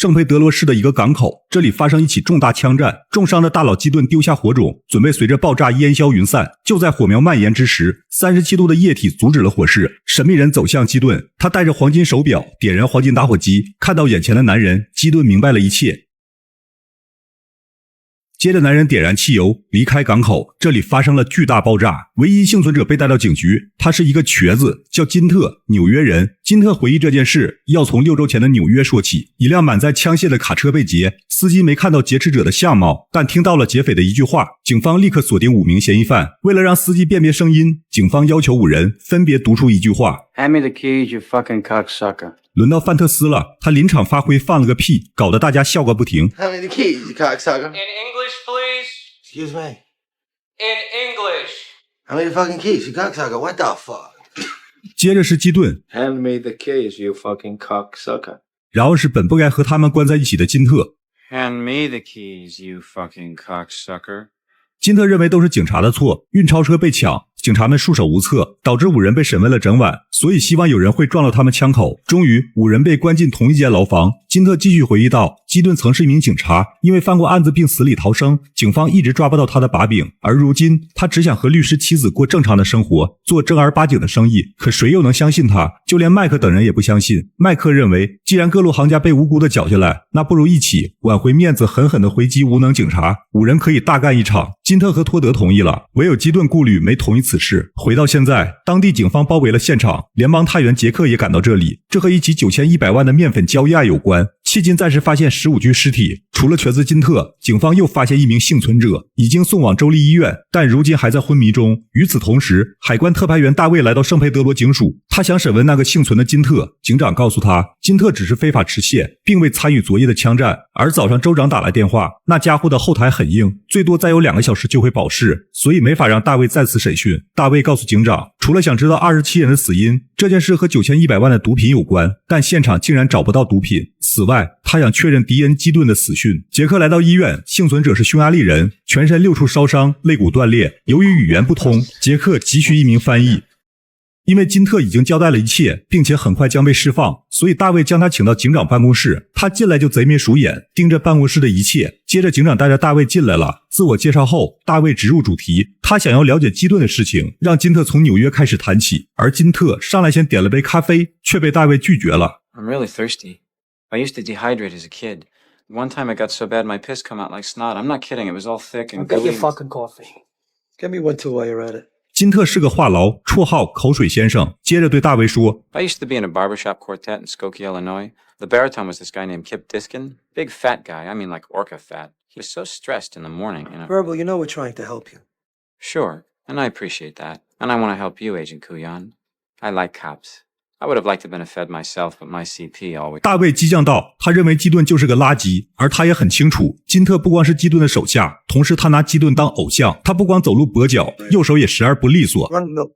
圣佩德罗市的一个港口，这里发生一起重大枪战，重伤的大佬基顿丢下火种，准备随着爆炸烟消云散。就在火苗蔓延之时，37度的液体阻止了火势。神秘人走向基顿，他戴着黄金手表，点燃黄金打火机，看到眼前的男人，基顿明白了一切。接着男人点燃汽油离开港口，这里发生了巨大爆炸，唯一幸存者被带到警局，他是一个瘸子，叫金特，纽约人。金特回忆这件事要从6周前的纽约说起，一辆满载枪械的卡车被劫，司机没看到劫持者的相貌，但听到了劫匪的一句话，警方立刻锁定5名嫌疑犯。为了让司机辨别声音，警方要求5人分别读出一句话。 Hand me the keys, you fucking cocksucker. 轮到范特斯了，他临场发挥放了个屁，搞得大家笑个不停。 Hand me the keys, you cocksucker. In English, please. Excuse me. In English. Hand me the fucking keys, you cocksucker. What the fuck? 接着是基顿， Hand me the keys, you fucking cocksucker. 然后是本不该和他们关在一起的金特。 Hand me the keys, you fucking cocksucker. 金特认为都是警察的错，运钞车被抢，警察们束手无策，导致5人被审问了整晚，所以希望有人会撞到他们枪口。终于5人被关进同一间牢房。金特继续回忆道，基顿曾是一名警察，因为犯过案子并死里逃生，警方一直抓不到他的把柄，而如今他只想和律师妻子过正常的生活，做正儿八经的生意，可谁又能相信他？就连麦克等人也不相信。麦克认为，既然各路行家被无辜的搅下来，那不如一起挽回面子，狠狠地回击无能警察，5人可以大干一场。金特和托德同意了，唯有基顿顾虑没同意此事。回到现在，当地警方包围了现场，联邦探员杰克也赶到这里，这和一起9100万的面粉交易案有关。迄今暂时发现15具尸体，除了瘸子金特，警方又发现1名幸存者，已经送往州立医院，但如今还在昏迷中。与此同时，海关特派员大卫来到圣佩德罗警署，他想审问那个幸存的金特。警长告诉他，金特只是非法持械，并未参与昨夜的枪战。而早上州长打来电话，那家伙的后台很硬，最多再有2个小时就会保释，所以没法让大卫再次审讯。大卫告诉警长，除了想知道27人的死因，这件事和9100万的毒品有关，但现场竟然找不到毒品。此外，他想确认迪恩·基顿的死讯。杰克来到医院，幸存者是匈牙利人，全身6处烧伤，肋骨断裂。由于语言不通，杰克急需1名翻译。因为金特已经交代了一切，并且很快将被释放，所以大卫将他请到警长办公室。他进来就贼眉鼠眼，盯着办公室的一切。接着警长带着大卫进来了。自我介绍后，大卫直入主题，他想要了解基顿的事情，让金特从纽约开始谈起。而金特上来先点了杯咖啡，却被大卫拒绝了。 I'm really thirsty. I used to dehydrate as a kid. One time it got so bad my piss come out like snot. I'm not kidding, it was all thick and Get your gooey. fucking coffee. Get me one too while you're at it. 金特是个话痨，绰号口水先生。接着对大卫说 I used to be in a barbershop quartet in Skokie, Illinois. The baritone was this guy named Kip Diskin. Big fat guy, I mean like orca fat. He was so stressed in the morning, you know. Verbal, you know we're trying to help you. Sure, and I appreciate that. And I want to help you, Agent Kuyan. I like cops. I would have liked to have been a Fed myself, but my CP always... 大卫激将道，他认为基顿就是个垃圾，而他也很清楚，金特不光是基顿的手下，同时他拿基顿当偶像，他不光走路跛脚，右手也时而不利索。 Run the milk.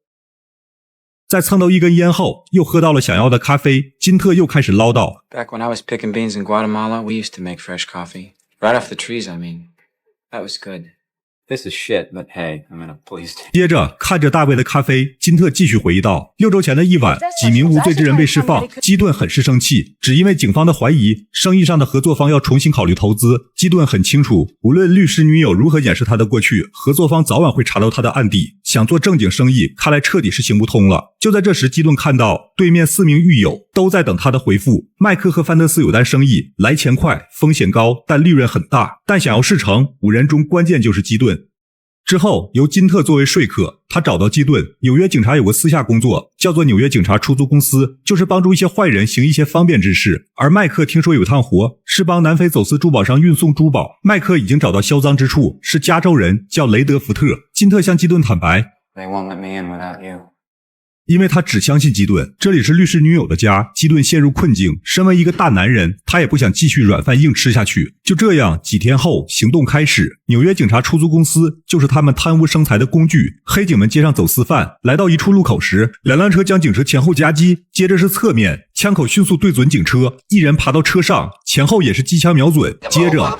在蹭到1根烟后，又喝到了想要的咖啡，金特又开始唠叨。 Back when I was picking beans in Guatemala, we used to make fresh coffee. Right off the trees, I mean. That was good. This is shit, but hey, I'm in a police station. 接着看着大卫的咖啡，金特继续回忆道：6周前的一晚，几名无罪之人被释放，基顿很是生气，只因为警方的怀疑，生意上的合作方要重新考虑投资。基顿很清楚，无论律师女友如何掩饰他的过去，合作方早晚会查到他的案底。想做正经生意，看来彻底是行不通了。就在这时，基顿看到对面4名狱友都在等他的回复。麦克和范德斯有单生意，来钱快，风险高，但利润很大。但想要事成，5人中关键就是基顿。之后由金特作为说客，他找到基顿。纽约警察有个私下工作，叫做纽约警察出租公司，就是帮助一些坏人行一些方便之事。而麦克听说有趟活是帮南非走私珠宝商运送珠宝，麦克已经找到销赃之处，是加州人，叫雷德福特。金特向基顿坦白， They won't let me in without you. 因为他只相信基顿，这里是律师女友的家，基顿陷入困境。身为一个大男人，他也不想继续软饭硬吃下去。就这样，几天后，行动开始。纽约警察出租公司就是他们贪污生财的工具。黑警们接上走私犯，来到一处路口时，2辆车将警车前后夹击，接着是侧面，枪口迅速对准警车，一人爬到车上，前后也是机枪瞄准，接着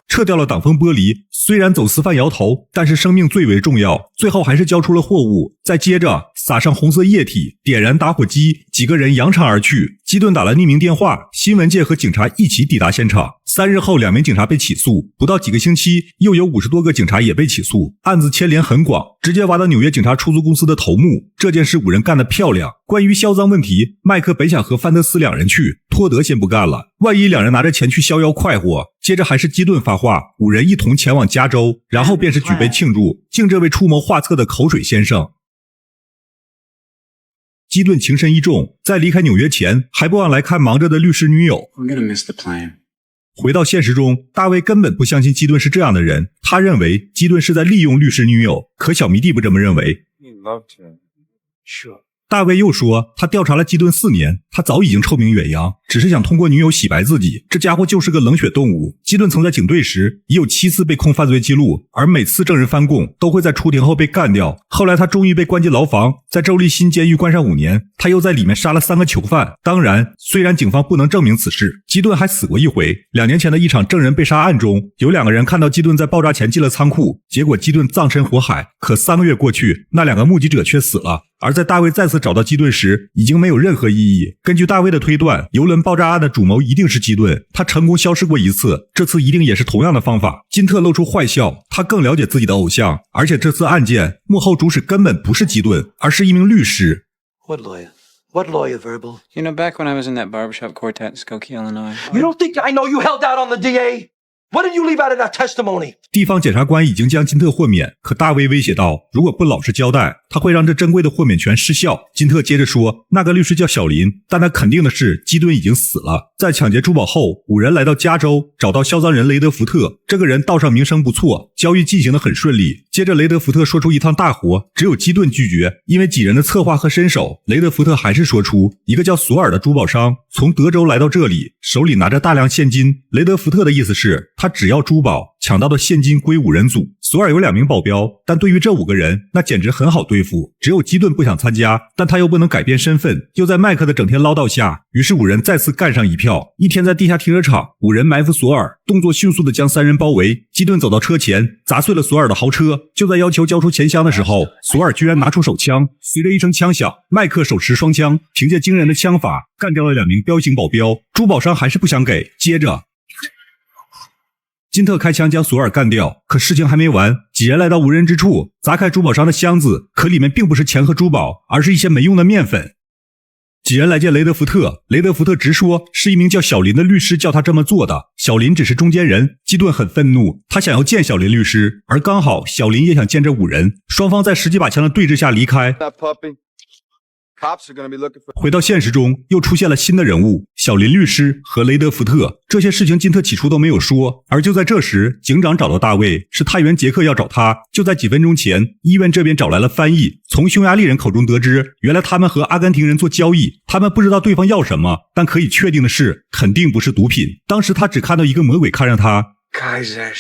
撤掉了挡风玻璃，虽然走私犯摇头，但是生命最为重要，最后还是交出了货物。再接着撒上红色液体，点燃打火机，几个人扬长而去。基顿打了匿名电话，新闻界和警察一起抵达现场。3日后，2名警察被起诉，不到几个星期，又有50多个警察也被起诉，案子牵连很广，直接挖到纽约警察出租公司的头目。这件事5人干得漂亮。关于销赃问题，麦克本想和范德斯2人去，托德先不干了，万一2人拿着钱去逍遥快活。接着还是基顿发话，5人一同前往加州，然后便是举杯庆祝，敬这位出谋划策的口水先生。基顿情深意重，在离开纽约前还不忘来看忙着的律师女友。 I'm gonna miss the plane. 回到现实中，大卫根本不相信基顿是这样的人，他认为基顿是在利用律师女友，可小迷弟不这么认为。 You loved her. Sure. 大卫又说，他调查了基顿4年，他早已经臭名远扬，只是想通过女友洗白自己。这家伙就是个冷血动物。基顿曾在警队时也有7次被控犯罪记录，而每次证人翻供都会在出庭后被干掉。后来他终于被关进牢房，在州立新监狱关上5年，他又在里面杀了3个囚犯。当然，虽然警方不能证明此事，基顿还死过一回。2年前的一场证人被杀案中，有2个人看到基顿在爆炸前进了仓库，结果基顿葬身火海。可3个月过去，那2个目击者却死了。而在大卫再次找到基顿时，已经没有任何意义。根据大卫的推断，邮轮爆炸案的主谋一定是基顿，他成功消失过1次，这次一定也是同样的方法。金特露出坏笑，他更了解自己的偶像，而且这次案件幕后主使根本不是基顿，而是一名律师。 What lawyer? What lawyer, Verbal? You know, back when I was in that barbershop quartet in Skokie, Illinois. You don't think I know you held out on the DA? What did you leave out of that testimony? 地方检察官已经将金特豁免，可大卫威胁道，如果不老实交代，他会让这珍贵的豁免权失效。金特接着说，那个律师叫小林，但他肯定的是基顿已经死了。在抢劫珠宝后，5人来到加州，找到销赃人雷德福特。这个人道上名声不错，交易进行得很顺利。接着雷德福特说出一趟大活，只有基顿拒绝，因为几人的策划和身手，雷德福特还是说出一个叫索尔的珠宝商从德州来到这里，手里拿着大量现金。雷德福特的意思是，他只要珠宝，抢到的现金归5人组。索尔有2名保镖，但对于这5个人，那简直很好对付。只有基顿不想参加，但他又不能改变身份。又在麦克的整天唠叨下，于是5人再次干上一票。一天在地下停车场，5人埋伏索尔，动作迅速地将3人包围。基顿走到车前，砸碎了索尔的豪车。就在要求交出钱箱的时候，索尔居然拿出手枪。随着一声枪响，麦克手持双枪，凭借惊人的枪法干掉了2名彪形保镖。珠宝商还是不想给，接着金特开枪将索尔干掉，可事情还没完。几人来到无人之处，砸开珠宝商的箱子，可里面并不是钱和珠宝，而是一些没用的面粉。几人来见雷德福特，雷德福特直说是一名叫小林的律师叫他这么做的，小林只是中间人。基顿很愤怒，他想要见小林律师，而刚好小林也想见这5人，双方在10几把枪的对峙下离开。回到现实中，又出现了新的人物，小林律师和雷德福特。这些事情金特起初都没有说，而就在这时，警长找到大卫，是探员杰克要找他。就在几分钟前，医院这边找来了翻译，从匈牙利人口中得知，原来他们和阿根廷人做交易，他们不知道对方要什么，但可以确定的是，肯定不是毒品。当时他只看到一个魔鬼看着他。 Kaiser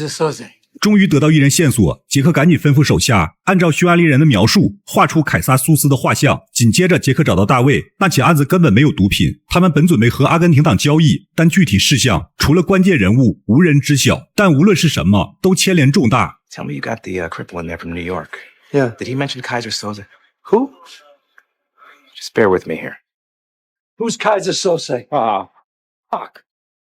Soze. 终于得到一人线索，杰克赶紧吩咐手下按照匈牙利人的描述画出凯撒苏斯的画像。紧接着杰克找到大卫，那起案子根本没有毒品，他们本准备和阿根廷党交易，但具体事项除了关键人物无人知晓，但无论是什么都牵连重大。 Tell me you got the cripple in there from New York. Yeah. Did he mention Kaiser Soze? Who? Just bear with me here. Who's Kaiser Soze? Fuck.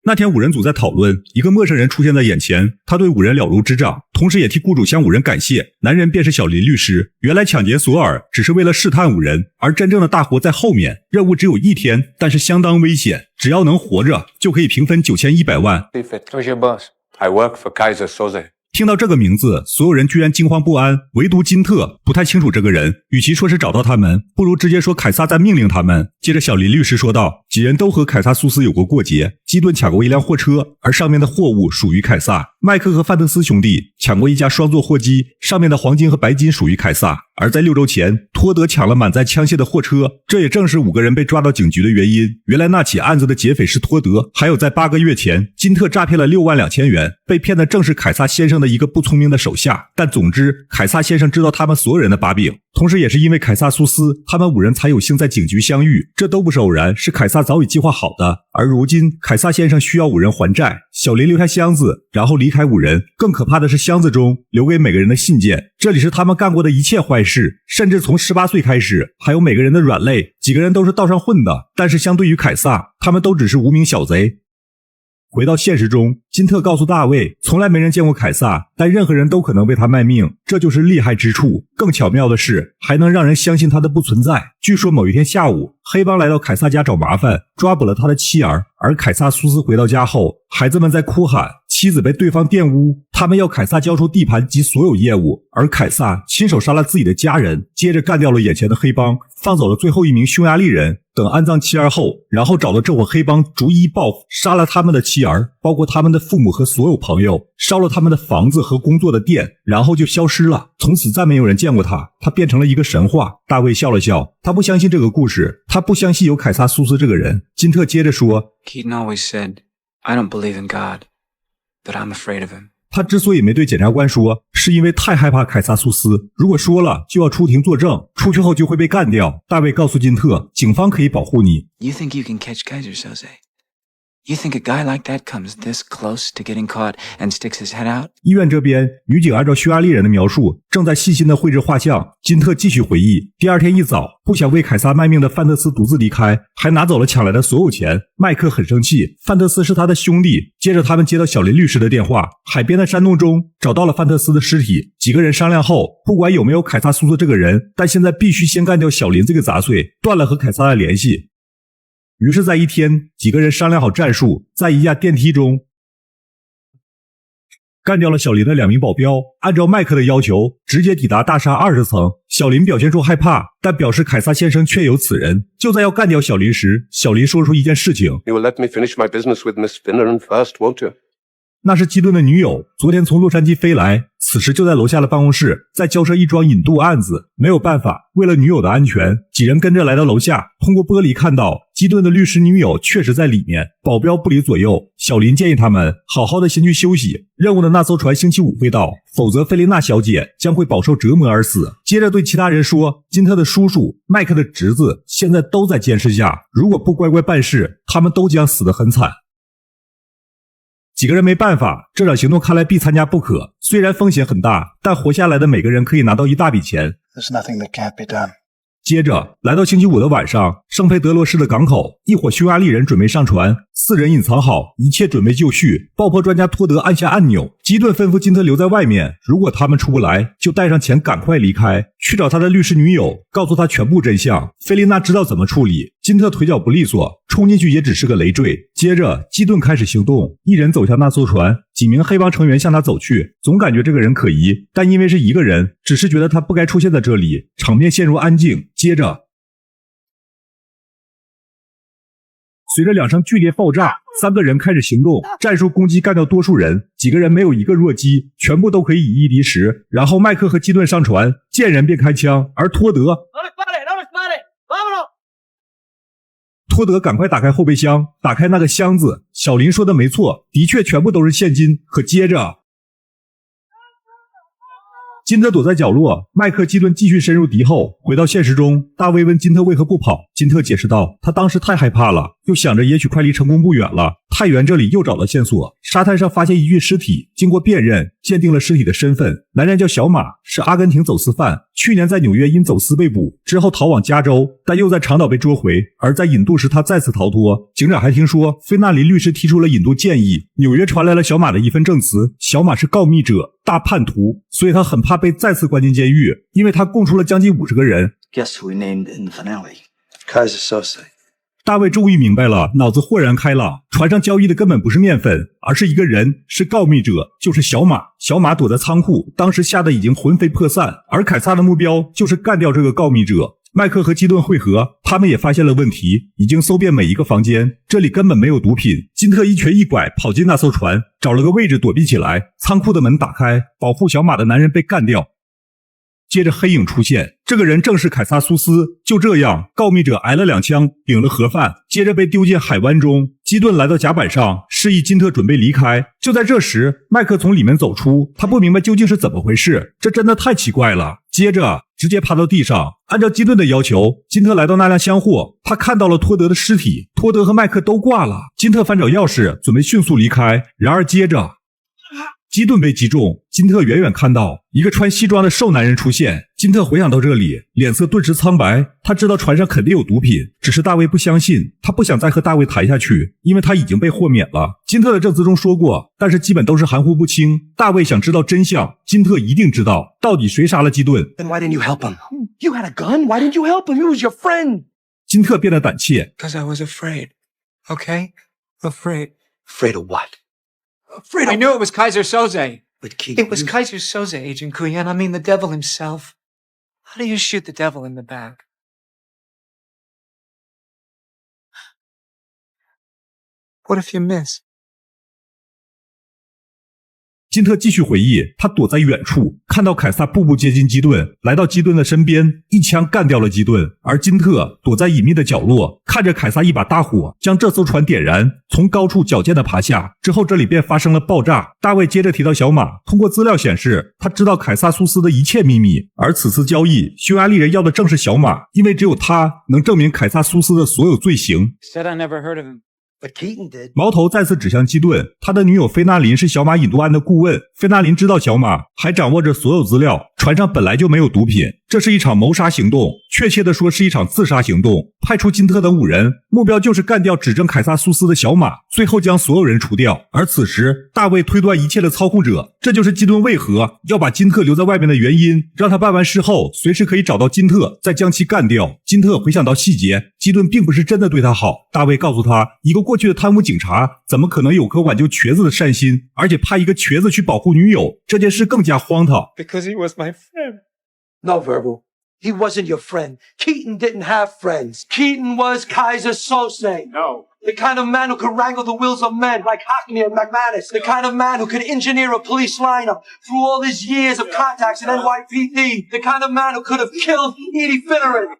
那天5人组在讨论，一个陌生人出现在眼前，他对5人了如指掌，同时也替雇主向5人感谢。男人便是小林律师。原来抢劫索尔只是为了试探5人，而真正的大活在后面。任务只有1天，但是相当危险，只要能活着，就可以平分9100万。 Who's your boss? I work for Kaiser Soze. 听到这个名字，所有人居然惊慌不安，唯独金特不太清楚这个人。与其说是找到他们，不如直接说凯撒在命令他们。接着小林律师说道，几人都和凯撒苏斯有过过节，基顿抢过一辆货车，而上面的货物属于凯撒。麦克和范德斯兄弟抢过一架双座货机，上面的黄金和白金属于凯撒。而在6周前，托德抢了满载枪械的货车，这也正是5个人被抓到警局的原因。原来那起案子的劫匪是托德，还有在8个月前，金特诈骗了6万2千元，被骗的正是凯撒先生的一个不聪明的手下。但总之，凯撒先生知道他们所有人的把柄，同时也是因为凯撒苏斯，他们5人才有幸在警局相遇。这都不是偶然，是凯撒撒早已计划好的。而如今凯撒先生需要五人还债，小林留下箱子，然后离开五人。更可怕的是箱子中留给每个人的信件，这里是他们干过的一切坏事，甚至从18岁开始，还有每个人的软肋。几个人都是道上混的，但是相对于凯撒，他们都只是无名小贼。回到现实中，金特告诉大卫，从来没人见过凯撒，但任何人都可能为他卖命，这就是厉害之处。更巧妙的是，还能让人相信他的不存在。据说某一天下午，黑帮来到凯撒家找麻烦，抓捕了他的妻儿。而凯撒苏斯回到家后，孩子们在哭喊，妻子被对方玷污，他们要凯撒交出地盘及所有业务，而凯撒亲手杀了自己的家人，接着干掉了眼前的黑帮，放走了最后一名匈牙利人。等安葬妻儿后，然后找到这伙黑帮逐一报复，杀了他们的妻儿，包括他们的父母和所有朋友，烧了他们的房子和工作的店，然后就消失了。从此再没有人见过他，他变成了一个神话。大卫笑了笑，他不相信这个故事，他不相信有凯撒苏斯这个人。金特接着说， Keaton always said, I don't believe in God, but I'm afraid of him. 他之所以没对检察官说，是因为太害怕凯撒苏斯，如果说了就要出庭作证，出去后就会被干掉。大卫告诉金特，警方可以保护你。 You think you can catch Kaiser Soze? You think a guy like that comes this close to getting caught and sticks his head out? 医院这边，女警按照匈牙利人的描述，正在细心地绘制画像。金特继续回忆，第二天一早，不想为凯撒卖命的范特斯独自离开，还拿走了抢来的所有钱。麦克很生气，范特斯是他的兄弟。接着他们接到小林律师的电话，海边的山洞中找到了范特斯的尸体。几个人商量后，不管有没有凯撒苏斯这个人，但现在必须先干掉小林这个杂碎，断了和凯撒的联系。于是在一天，几个人商量好战术，在一架电梯中干掉了小林的2名保镖，按照麦克的要求直接抵达大厦20层。小林表现出害怕，但表示凯撒先生确有此人。就在要干掉小林时，小林说出一件事情， You will let me finish my business with Miss Finneran first, won't you? 那是基顿的女友，昨天从洛杉矶飞来，此时就在楼下的办公室，在交涉一桩引渡案子。没有办法，为了女友的安全，几人跟着来到楼下，通过玻璃看到基顿的律师女友确实在里面，保镖不离左右。小林建议他们好好的先去休息，任务的那艘船星期5会到，否则菲琳娜小姐将会饱受折磨而死。接着对其他人说，金特的叔叔、麦克的侄子现在都在监视下，如果不乖乖办事，他们都将死得很惨。几个人没办法，这场行动看来必参加不可。虽然风险很大，但活下来的每个人可以拿到一大笔钱。 There's nothing that can't be done. 接着来到星期5的晚上，圣佩德罗市的港口，一伙匈牙利人准备上船，4人隐藏好，一切准备就绪。爆破专家托德按下按钮，基顿吩咐金特留在外面，如果他们出不来，就带上钱赶快离开，去找他的律师女友，告诉他全部真相。菲琳娜知道怎么处理，金特腿脚不利索，冲进去也只是个累赘。接着基顿开始行动，一人走向那艘船，几名黑帮成员向他走去，总感觉这个人可疑，但因为是一个人，只是觉得他不该出现在这里，场面陷入安静。接着随着2声剧烈爆炸，3个人开始行动，战术攻击干掉多数人，几个人没有一个弱鸡，全部都可以以一敌10。然后麦克和基顿上船，见人便开枪，而托德赶快打开后备箱，打开那个箱子。小林说的没错，的确全部都是现金。可接着金特躲在角落，麦克、基顿继续深入敌后。回到现实中，大卫问金特为何不跑，金特解释道，他当时太害怕了，又想着也许快离成功不远了。太原这里又找到线索，沙滩上发现一具尸体，经过辨认，鉴定了尸体的身份，男人叫小马，是阿根廷走私犯，去年在纽约因走私被捕，之后逃往加州，但又在长岛被捉回，而在引渡时他再次逃脱。警长还听说菲纳林律师提出了引渡建议，纽约传来了小马的一份证词，小马是告密者、大叛徒，所以他很怕被再次关进监狱，因为他供出了将近50个人。 Guess who we named in the finale? Kaiser Soze. 大卫终于明白了，脑子豁然开朗。船上交易的根本不是面粉，而是一个人，是告密者，就是小马。小马躲在仓库，当时吓得已经魂飞魄散。而凯撒的目标就是干掉这个告密者。麦克和基顿会合，他们也发现了问题，已经搜遍每一个房间，这里根本没有毒品。金特一瘸一拐跑进那艘船，找了个位置躲避起来。仓库的门打开，保护小马的男人被干掉。接着黑影出现，这个人正是凯撒苏斯。就这样，告密者挨了2枪，领了盒饭，接着被丢进海湾中。基顿来到甲板上，示意金特准备离开。就在这时，麦克从里面走出，他不明白究竟是怎么回事，这真的太奇怪了。接着直接趴到地上。按照基顿的要求，金特来到那辆厢货，他看到了托德的尸体，托德和麦克都挂了。金特翻找钥匙，准备迅速离开，然而接着基顿被击中，金特远远看到一个穿西装的瘦男人出现。金特回想到这里，脸色顿时苍白。他知道船上肯定有毒品，只是大卫不相信，他不想再和大卫谈下去，因为他已经被豁免了。金特的证词中说过，但是基本都是含糊不清。大卫想知道真相，金特一定知道到底谁杀了基顿。 Then why didn't you help him? You had a gun. Why didn't you help him? He was your friend. 金特变得胆怯。 Because I was afraid. Okay? Afraid. Afraid of what? Afraid I of knew it was Kaiser Soze. But Keith, It was Kaiser Soze, Agent Kuyan. I mean, the devil himself. How do you shoot the devil in the back? What if you miss? 金特继续回忆，他躲在远处，看到凯撒步步接近基顿，来到基顿的身边，一枪干掉了基顿。而金特躲在隐秘的角落，看着凯撒一把大火将这艘船点燃，从高处矫健地爬下。之后这里便发生了爆炸。大卫接着提到小马，通过资料显示，他知道凯撒苏斯的一切秘密，而此次交易，匈牙利人要的正是小马，因为只有他能证明凯撒苏斯的所有罪行。 Said I never heard of him. But Keaton did. 矛头再次指向基顿，他的女友菲纳林是小马引渡案的顾问。菲纳林知道小马，还掌握着所有资料。船上本来就没有毒品，这是一场谋杀行动，确切的说是一场自杀行动。派出金特等5人，目标就是干掉指证凯撒苏斯的小马，最后将所有人除掉。而此时，大卫推断一切的操控者，这就是基顿为何要把金特留在外面的原因，让他办完事后随时可以找到金特，再将其干掉。金特回想到细节，基顿并不是真的对他好。大卫告诉他，一个过去的贪污警察怎么可能有颗挽救瘸子的善心，而且派一个瘸子去保护女友，这件事更加荒唐。 Because he was my friend. no, Verbal. He wasn't your friend. Keaton didn't have friends. Keaton was Kaiser Sose. No. The kind of man who could wrangle the wills of men like Hockney and McManus. The kind of man who could engineer a police lineup through all his years of contacts in NYPD. The kind of man who could have killed Edie Finneran.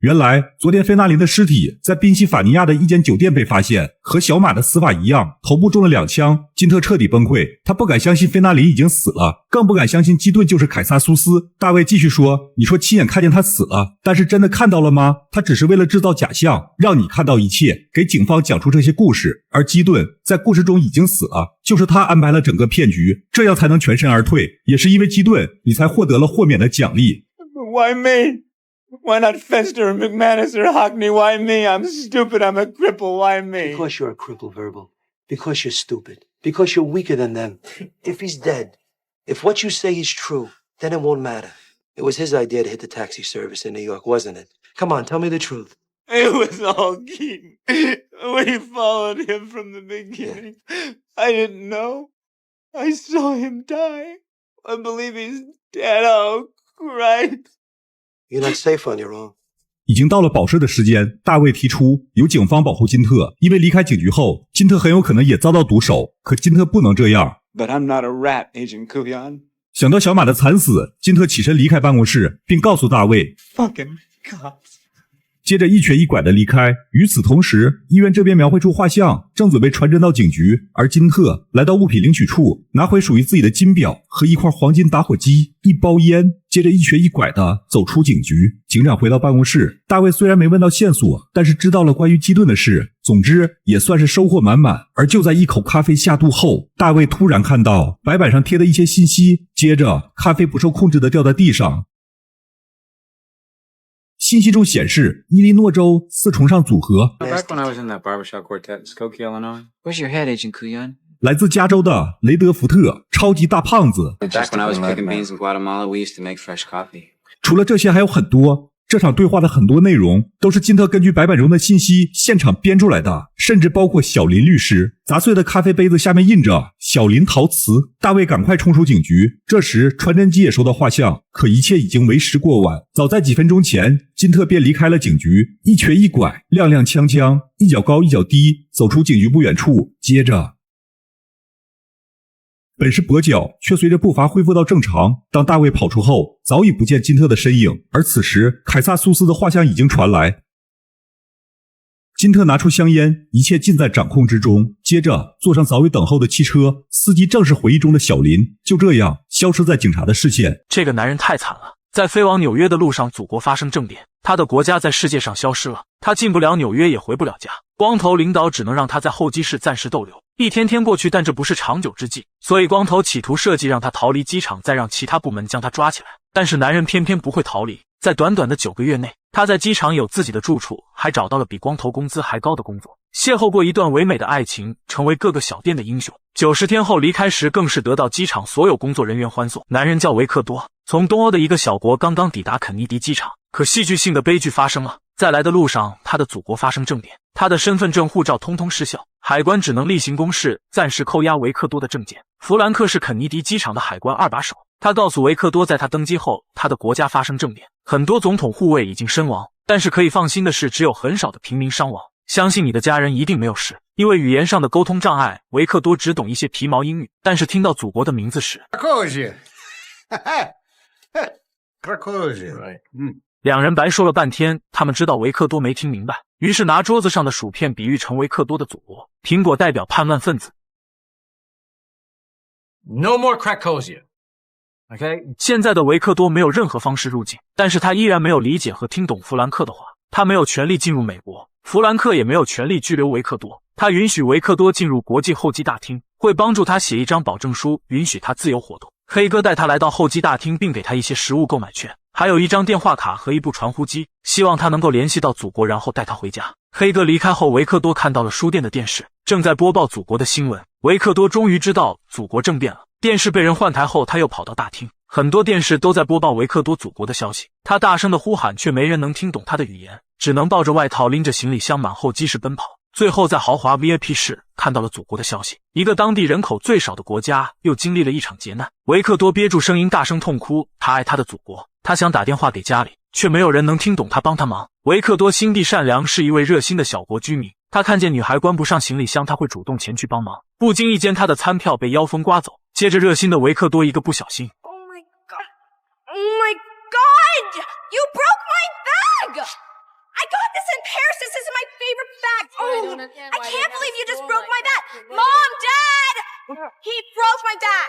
原来，昨天菲纳林的尸体在宾夕法尼亚的一间酒店被发现，和小马的死法一样，头部中了2枪。金特彻底崩溃，他不敢相信菲纳林已经死了，更不敢相信基顿就是凯撒苏斯。大卫继续说：“你说亲眼看见他死了，但是真的看到了吗？他只是为了制造假象，让你看到一切，给警方讲出这些故事。而基顿在故事中已经死了，就是他安排了整个骗局，这样才能全身而退。也是因为基顿，你才获得了豁免的奖励。” Why me? Why not Fester or McManus or Hockney? Why me? I'm stupid. I'm a cripple. Why me? Because you're a cripple, Verbal. Because you're stupid. Because you're weaker than them. If he's dead, if what you say is true, then it won't matter. It was his idea to hit the taxi service in New York, wasn't it? Come on, tell me the truth. It was all Keaton. We followed him from the beginning. I didn't know. I saw him die. I believe he's dead. Oh, Christ. You're not safe on your own. 已经到了保释的时间，大卫提出由警方保护金特，因为离开警局后，金特很有可能也遭到毒手。可金特不能这样。 But I'm not a rat, Agent Kuyan. 想到小马的惨死，金特起身离开办公室，并告诉大卫 Fucking cops. 接着一瘸一拐地离开。与此同时，医院这边描绘出画像，正准备传真到警局，而金特来到物品领取处，拿回属于自己的金表和一块黄金打火机、一包烟，接着一瘸一拐地走出警局。警长回到办公室，大卫虽然没问到线索，但是知道了关于基顿的事。总之，也算是收获满满。而就在一口咖啡下肚后，大卫突然看到白板上贴的一些信息，接着咖啡不受控制地掉在地上。信息中显示，伊利诺州4重上组合 Back when I was in that barbershop quartet in Skokie, Illinois. Where's your head, Agent Kuyan? 来自加州的雷德福特，超级大胖子。 Back when I was picking beans in Guatemala, we used to make fresh coffee. 除了这些还有很多。这场对话的很多内容都是金特根据白板中的信息现场编出来的，甚至包括小林律师。砸碎的咖啡杯子下面印着小林陶瓷。大卫赶快冲出警局，这时传真机也收到画像，可一切已经为时过晚。早在几分钟前，金特便离开了警局，一瘸一拐，踉踉跄跄，一脚高一脚低，走出警局不远处。接着本是跛脚，却随着步伐恢复到正常。当大卫跑出后，早已不见金特的身影，而此时凯撒苏斯的画像已经传来。金特拿出香烟，一切尽在掌控之中。接着坐上早已等候的汽车，司机正是回忆中的小林。就这样，消失在警察的视线。这个男人太惨了，在飞往纽约的路上，祖国发生政变，他的国家在世界上消失了，他进不了纽约，也回不了家。光头领导只能让他在候机室暂时逗留。一天天过去，但这不是长久之计，所以光头企图设计让他逃离机场，再让其他部门将他抓起来。但是男人偏偏不会逃离，在短短的9个月内，他在机场有自己的住处，还找到了比光头工资还高的工作，邂逅过一段唯美的爱情，成为各个小店的英雄。90天后离开时，更是得到机场所有工作人员欢送。男人叫维克多，从东欧的一个小国刚刚抵达肯尼迪机场，可戏剧性的悲剧发生了。在来的路上，他的祖国发生政变，他的身份证、护照通通失效，海关只能例行公事，暂时扣押维克多的证件。弗兰克是肯尼迪机场的海关二把手，他告诉维克多，在他登机后，他的国家发生政变，很多总统护卫已经身亡，但是可以放心的是，只有很少的平民伤亡。相信你的家人一定没有事。因为语言上的沟通障碍，维克多只懂一些皮毛英语，但是听到祖国的名字时，两人白说了半天，他们知道维克多没听明白，于是拿桌子上的薯片比喻成维克多的祖国。苹果代表叛乱分子。No more Krakosia。Okay？ 现在的维克多没有任何方式入境，但是他依然没有理解和听懂弗兰克的话。他没有权利进入美国，弗兰克也没有权利拘留维克多。他允许维克多进入国际候机大厅，会帮助他写一张保证书，允许他自由活动。黑哥带他来到候机大厅，并给他一些食物购买券，还有一张电话卡和一部传呼机，希望他能够联系到祖国，然后带他回家。黑哥离开后，维克多看到了书店的电视，正在播报祖国的新闻。维克多终于知道祖国政变了。电视被人换台后，他又跑到大厅，很多电视都在播报维克多祖国的消息。他大声的呼喊，却没人能听懂他的语言，只能抱着外套，拎着行李箱满候机室奔跑。最后在豪华 VIP 室看到了祖国的消息。一个当地人口最少的国家又经历了一场劫难。维克多憋住声音大声痛哭，他爱他的祖国，他想打电话给家里，却没有人能听懂他，帮他忙。维克多心地善良，是一位热心的小国居民，他看见女孩关不上行李箱，他会主动前去帮忙。不经意间，他的餐票被妖风刮走，接着热心的维克多一个不小心 Oh my god! You broke my bag! I got this in Paris. This is my favorite bag. Oh, I can't believe you just broke my bag. Mom, Dad! He broke my bag.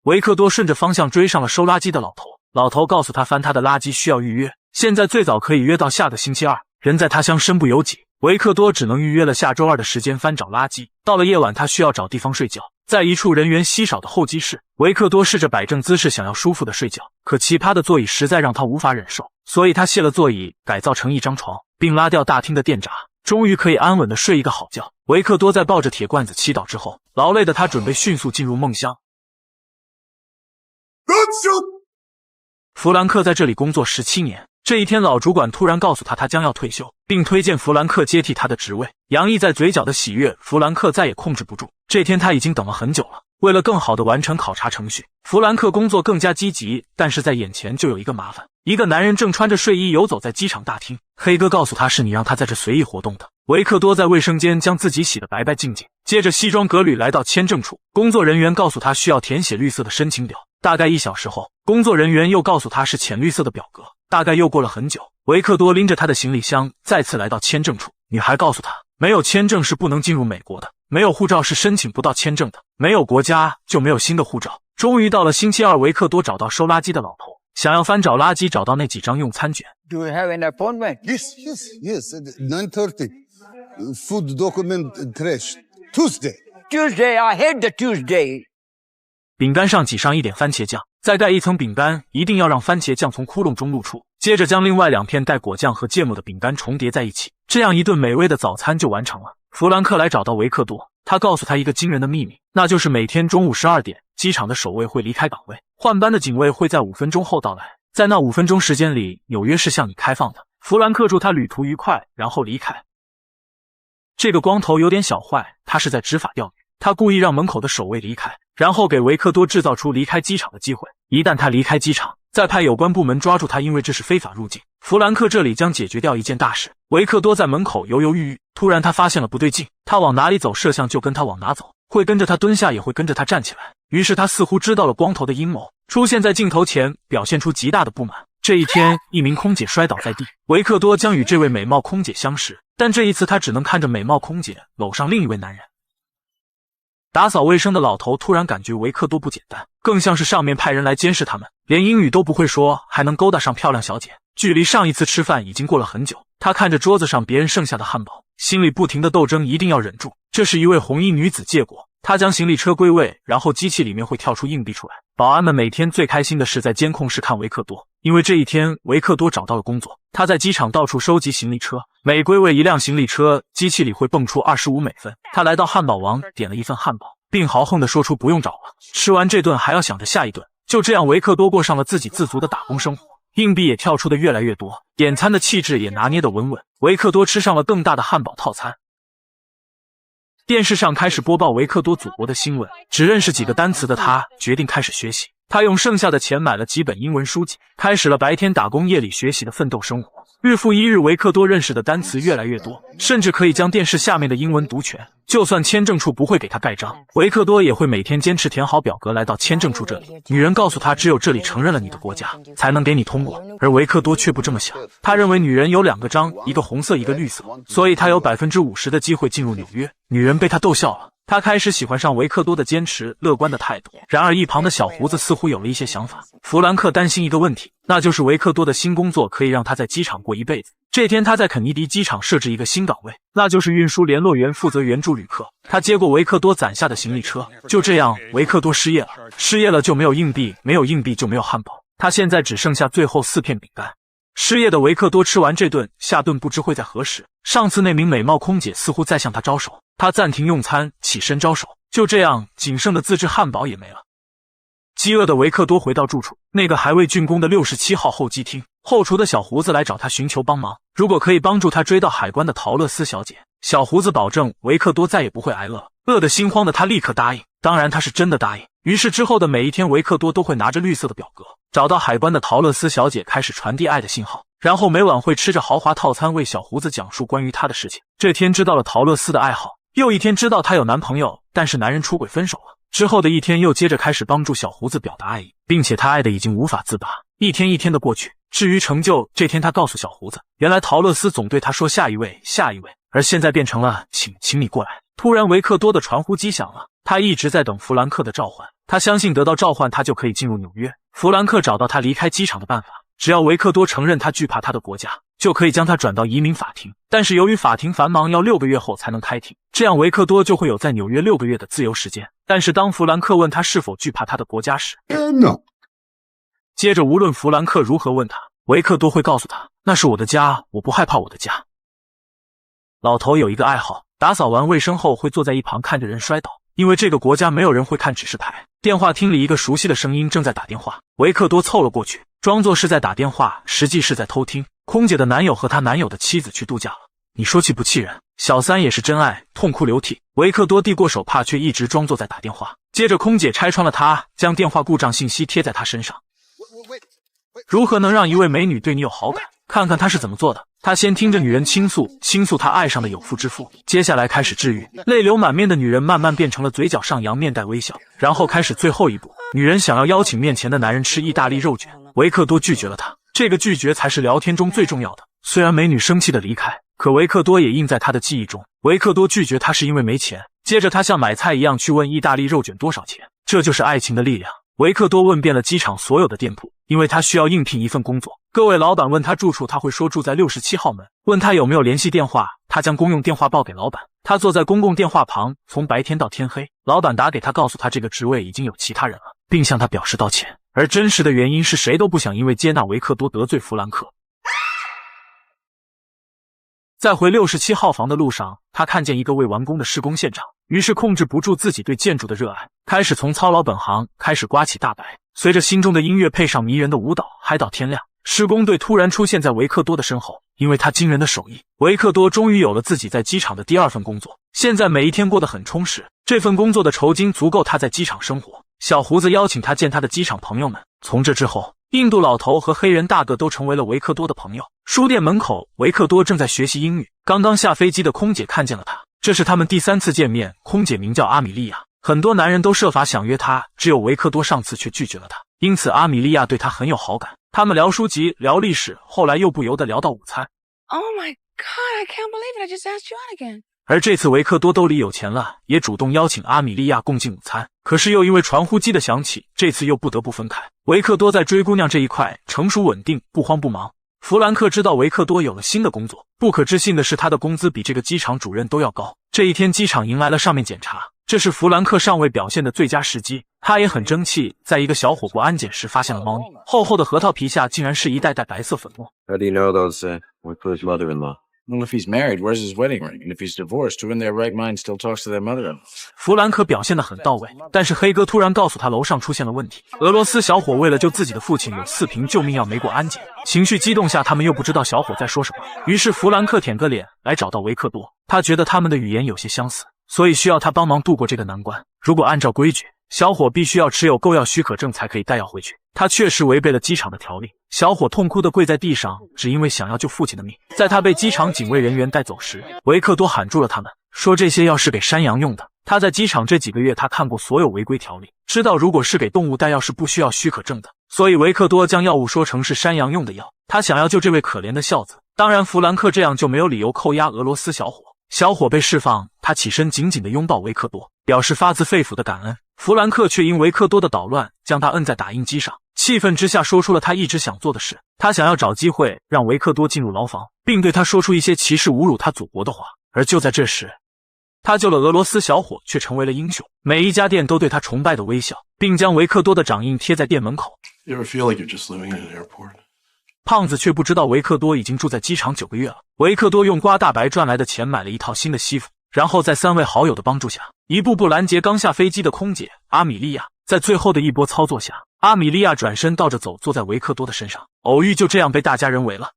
维克多顺着方向追上了收垃圾的老头，老头告诉他翻他的垃圾需要预约，现在最早可以约到下个星期二。人在他乡身不由己，维克多只能预约了下周二的时间翻找垃圾。到了夜晚，他需要找地方睡觉，在一处人员稀少的候机室，维克多试着摆正姿势，想要舒服的睡觉，可奇葩的座椅实在让他无法忍受，所以他卸了座椅，改造成一张床，并拉掉大厅的电闸，终于可以安稳的睡一个好觉。维克多在抱着铁罐子祈祷之后，劳累的他准备迅速进入梦乡。弗兰克在这里工作17年，这一天老主管突然告诉他，他将要退休，并推荐弗兰克接替他的职位。洋溢在嘴角的喜悦，弗兰克再也控制不住。这天他已经等了很久了。为了更好地完成考察程序，弗兰克工作更加积极，但是在眼前就有一个麻烦。一个男人正穿着睡衣游走在机场大厅，黑哥告诉他，是你让他在这随意活动的。维克多在卫生间将自己洗得白白净净，接着西装革履来到签证处，工作人员告诉他需要填写绿色的申请表。大概1小时后，工作人员又告诉他是浅绿色的表格。大概又过了很久，维克多拎着他的行李箱再次来到签证处，女孩告诉他，没有签证是不能进入美国的，没有护照是申请不到签证的，没有国家就没有新的护照。终于到了星期二，维克多找到收垃圾的老头，想要翻找垃圾，找到那几张用餐卷。 Do you have an appointment? Yes. 9:30. Food document trash. Tuesday, I hate the Tuesday. 饼干上挤上一点番茄酱，再盖一层饼干，一定要让番茄酱从窟窿中露出。接着将另外2片带果酱和芥末的饼干重叠在一起，这样一顿美味的早餐就完成了。弗兰克来找到维克多，他告诉他一个惊人的秘密，那就是每天中午12点，机场的守卫会离开岗位，换班的警卫会在5分钟后到来。在那5分钟时间里，纽约是向你开放的。弗兰克祝他旅途愉快，然后离开。这个光头有点小坏，他是在执法钓鱼。他故意让门口的守卫离开，然后给维克多制造出离开机场的机会。一旦他离开机场，再派有关部门抓住他，因为这是非法入境。弗兰克这里将解决掉一件大事。维克多在门口犹犹豫豫，突然他发现了不对劲，他往哪里走，摄像就跟他往哪走，会跟着他蹲下，也会跟着他站起来。于是他似乎知道了光头的阴谋，出现在镜头前，表现出极大的不满。这一天，一名空姐摔倒在地，维克多将与这位美貌空姐相识，但这一次他只能看着美貌空姐搂上另一位男人。打扫卫生的老头突然感觉维克多不简单，更像是上面派人来监视他们，连英语都不会说，还能勾搭上漂亮小姐。距离上一次吃饭已经过了很久，他看着桌子上别人剩下的汉堡，心里不停的斗争，一定要忍住。这是一位红衣女子借过，她将行李车归位，然后机器里面会跳出硬币出来。保安们每天最开心的是在监控室看维克多，因为这一天维克多找到了工作，他在机场到处收集行李车，每归位一辆行李车，机器里会蹦出25美分。他来到汉堡王点了一份汉堡，并豪横地说出不用找了，吃完这顿还要想着下一顿。就这样维克多过上了自给自足的打工生活，硬币也跳出的越来越多，点餐的气质也拿捏得稳稳。维克多吃上了更大的汉堡套餐。电视上开始播报维克多祖国的新闻，只认识几个单词的他决定开始学习。他用剩下的钱买了几本英文书籍，开始了白天打工夜里学习的奋斗生活。日复一日，维克多认识的单词越来越多，甚至可以将电视下面的英文读全。就算签证处不会给他盖章，维克多也会每天坚持填好表格来到签证处这里。女人告诉他，只有这里承认了你的国家，才能给你通过。而维克多却不这么想，他认为女人有2个章，一个红色一个绿色，所以他有50%的机会进入纽约。女人被他逗笑了，他开始喜欢上维克多的坚持乐观的态度。然而一旁的小胡子似乎有了一些想法。弗兰克担心一个问题，那就是维克多的新工作可以让他在机场过一辈子。这天他在肯尼迪机场设置一个新岗位，那就是运输联络员，负责援助旅客。他接过维克多攒下的行李车。就这样，维克多失业了，失业了就没有硬币，没有硬币就没有汉堡。他现在只剩下最后4片饼干。失业的维克多吃完这顿，下顿不知会在何时。上次那名美貌空姐似乎在向他招手，他暂停用餐，起身招手。就这样，仅剩的自制汉堡也没了。饥饿的维克多回到住处，那个还未竣工的67号候机厅，后厨的小胡子来找他寻求帮忙，如果可以帮助他追到海关的陶乐斯小姐，小胡子保证维克多再也不会挨饿。饿得心慌的他立刻答应，当然他是真的答应。于是之后的每一天，维克多都会拿着绿色的表格，找到海关的陶乐斯小姐，开始传递爱的信号，然后每晚会吃着豪华套餐为小胡子讲述关于他的事情。这天知道了陶乐斯的爱好，又一天知道她有男朋友，但是男人出轨分手了。之后的一天又接着开始帮助小胡子表达爱意，并且他爱的已经无法自拔。一天一天的过去，至于成就，这天他告诉小胡子，原来陶乐斯总对他说下一位下一位，而现在变成了请你过来。突然维克多的传呼机响了，他一直在等弗兰克的召唤，他相信得到召唤他就可以进入纽约。弗兰克找到他离开机场的办法，只要维克多承认他惧怕他的国家，就可以将他转到移民法庭。但是由于法庭繁忙，要6个月后才能开庭，这样维克多就会有在纽约6个月的自由时间。但是当弗兰克问他是否惧怕他的国家时，接着无论弗兰克如何问他，维克多会告诉他，那是我的家，我不害怕我的家。老头有一个爱好，打扫完卫生后会坐在一旁看着人摔倒，因为这个国家没有人会看指示牌。电话厅里一个熟悉的声音正在打电话，维克多凑了过去，装作是在打电话，实际是在偷听。空姐的男友和她男友的妻子去度假了，你说气不气人？小三也是真爱，痛哭流涕。维克多递过手帕，却一直装作在打电话。接着空姐拆穿了他，将电话故障信息贴在他身上。如何能让一位美女对你有好感？看看他是怎么做的。他先听着女人倾诉他爱上的有妇之夫，接下来开始治愈。泪流满面的女人慢慢变成了嘴角上扬，面带微笑，然后开始最后一步。女人想要邀请面前的男人吃意大利肉卷，维克多拒绝了她。这个拒绝才是聊天中最重要的。虽然美女生气的离开，可维克多也印在她的记忆中。维克多拒绝她是因为没钱，接着他像买菜一样去问意大利肉卷多少钱。这就是爱情的力量。维克多问遍了机场所有的店铺，因为他需要应聘一份工作。各位老板问他住处，他会说住在67号门。问他有没有联系电话，他将公用电话报给老板。他坐在公共电话旁，从白天到天黑。老板打给他，告诉他这个职位已经有其他人了，并向他表示道歉。而真实的原因是谁都不想因为接纳维克多得罪弗兰克。在回67号房的路上，他看见一个未完工的施工现场，于是控制不住自己对建筑的热爱，开始从操劳本行开始刮起大白。随着心中的音乐配上迷人的舞蹈，嗨到天亮。施工队突然出现在维克多的身后，因为他惊人的手艺，维克多终于有了自己在机场的第2份工作。现在每一天过得很充实，这份工作的酬金足够他在机场生活。小胡子邀请他见他的机场朋友们。从这之后，印度老头和黑人大哥都成为了维克多的朋友。书店门口，维克多正在学习英语。刚刚下飞机的空姐看见了他，这是他们第3次见面。空姐名叫阿米莉亚，很多男人都设法想约她，只有维克多上次却拒绝了她，因此阿米莉亚对他很有好感。他们聊书籍，聊历史，后来又不由得聊到午餐。Oh my god, I can't believe it. I just asked you out again. 而这次维克多兜里有钱了，也主动邀请阿米莉亚共进午餐。可是又因为传呼机的响起，这次又不得不分开。维克多在追姑娘这一块成熟稳定，不慌不忙。弗兰克知道维克多有了新的工作，不可置信的是他的工资比这个机场主任都要高。这一天机场迎来了上面检查，这是弗兰克上位表现的最佳时机。他也很争气，在一个小火锅安检时发现了猫腻，厚厚的核桃皮下竟然是一袋袋白色粉末。 How do you know those were for his mother-in-law? Well, if he's married, where's his wedding ring? And if he's divorced, who in their right mind still talks to their mother-in-law? 弗兰克表现得很到位，但是黑哥突然告诉他楼上出现了问题。俄罗斯小伙为了救自己的父亲，有4瓶救命药没过安检，情绪激动下，他们又不知道小伙在说什么。于是弗兰克舔个脸来找到维克多，他觉得他们的语言有些相似，所以需要他帮忙度过这个难关。如果按照规矩，小伙必须要持有购药许可证才可以带药回去，他确实违背了机场的条例。小伙痛哭地跪在地上，只因为想要救父亲的命。在他被机场警卫人员带走时，维克多喊住了他们，说这些药是给山羊用的。他在机场这几个月，他看过所有违规条例，知道如果是给动物带药是不需要许可证的，所以维克多将药物说成是山羊用的药，他想要救这位可怜的孝子。当然弗兰克这样就没有理由扣押俄罗斯小伙。小伙被释放，他起身紧紧地拥抱维克多，表示发自肺腑的感恩。弗兰克却因维克多的捣乱将他摁在打印机上，气愤之下说出了他一直想做的事，他想要找机会让维克多进入牢房，并对他说出一些歧视侮辱他祖国的话。而就在这时，他救了俄罗斯小伙，却成为了英雄，每一家店都对他崇拜的微笑，并将维克多的掌印贴在店门口。 You ever feel like you're just living in an airport? 胖子却不知道维克多已经住在机场9个月了。维克多用刮大白赚来的钱买了一套新的西服，然后在3位好友的帮助下，一步步拦截刚下飞机的空姐阿米莉亚。在最后的一波操作下，阿米莉亚转身倒着走，坐在维克多的身上。偶遇就这样被大家人围了，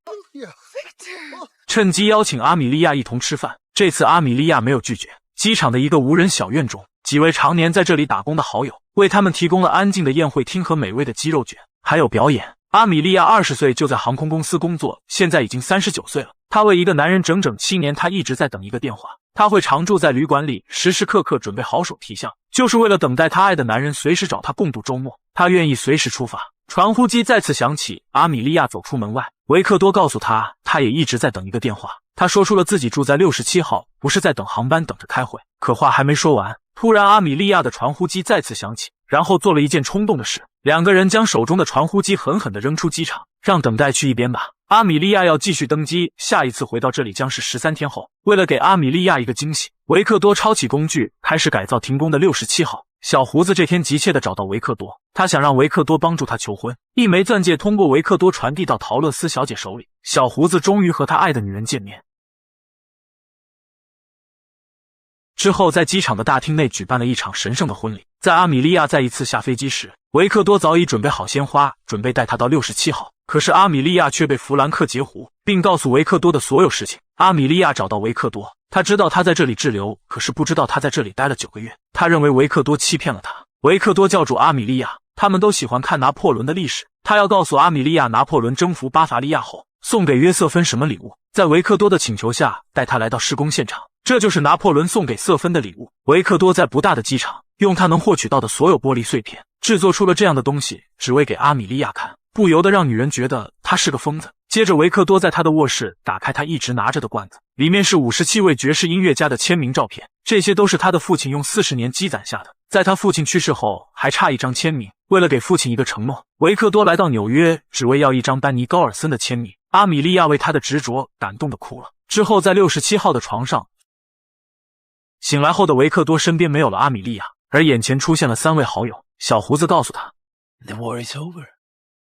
趁机邀请阿米莉亚一同吃饭。这次阿米莉亚没有拒绝。机场的一个无人小院中，几位常年在这里打工的好友为他们提供了安静的宴会厅和美味的鸡肉卷，还有表演。阿米莉亚20岁就在航空公司工作，现在已经39岁了。她为一个男人整整7年，她一直在等一个电话。她会常住在旅馆里，时时刻刻准备好手提箱，就是为了等待她爱的男人随时找她共度周末。她愿意随时出发。传呼机再次响起，阿米莉亚走出门外。维克多告诉她，她也一直在等一个电话。她说出了自己住在67号，不是在等航班，等着开会。可话还没说完，突然阿米莉亚的传呼机再次响起，然后做了一件冲动的事，两个人将手中的传呼机狠狠地扔出机场，让等待去一边吧。阿米莉亚要继续登机，下一次回到这里将是13天后。为了给阿米莉亚一个惊喜，维克多抄起工具开始改造停工的67号。小胡子这天急切地找到维克多，他想让维克多帮助他求婚。一枚钻戒通过维克多传递到陶乐斯小姐手里，小胡子终于和他爱的女人见面。之后在机场的大厅内举办了一场神圣的婚礼。在阿米莉亚再一次下飞机时，维克多早已准备好鲜花，准备带她到67号。可是阿米莉亚却被弗兰克截胡，并告诉维克多的所有事情。阿米莉亚找到维克多，她知道他在这里滞留，可是不知道他在这里待了9个月。她认为维克多欺骗了她。维克多叫住阿米莉亚，他们都喜欢看拿破仑的历史。他要告诉阿米莉亚，拿破仑征服巴伐利亚后送给约瑟芬什么礼物。在维克多的请求下，带他来到施工现场。这就是拿破仑送给瑟芬的礼物。维克多在不大的机场用他能获取到的所有玻璃碎片制作出了这样的东西，只为给阿米莉亚看，不由得让女人觉得他是个疯子。接着维克多在他的卧室打开他一直拿着的罐子，里面是57位爵士音乐家的签名照片，这些都是他的父亲用40年积攒下的。在他父亲去世后还差一张签名，为了给父亲一个承诺，维克多来到纽约只为要一张班尼高尔森的签名。阿米莉亚为他的执着感动得哭了。之后在67号的床上醒来后的维克多身边没有了阿米莉亚，而眼前出现了3位好友。小胡子告诉他 The war is over.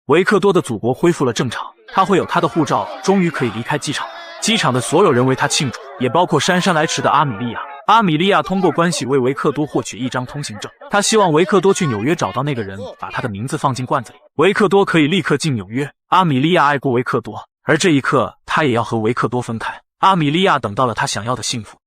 维克多的祖国恢复了正常，他会有他的护照，终于可以离开机场。机场的所有人为他庆祝，也包括姗姗来迟的阿米莉亚。阿米莉亚通过关系为维克多获取一张通行证，他希望维克多去纽约找到那个人，把他的名字放进罐子里，维克多可以立刻进纽约。阿米莉亚爱过维克多，而这一刻他也要和维克多分开。阿米莉亚等到了他想要的幸福。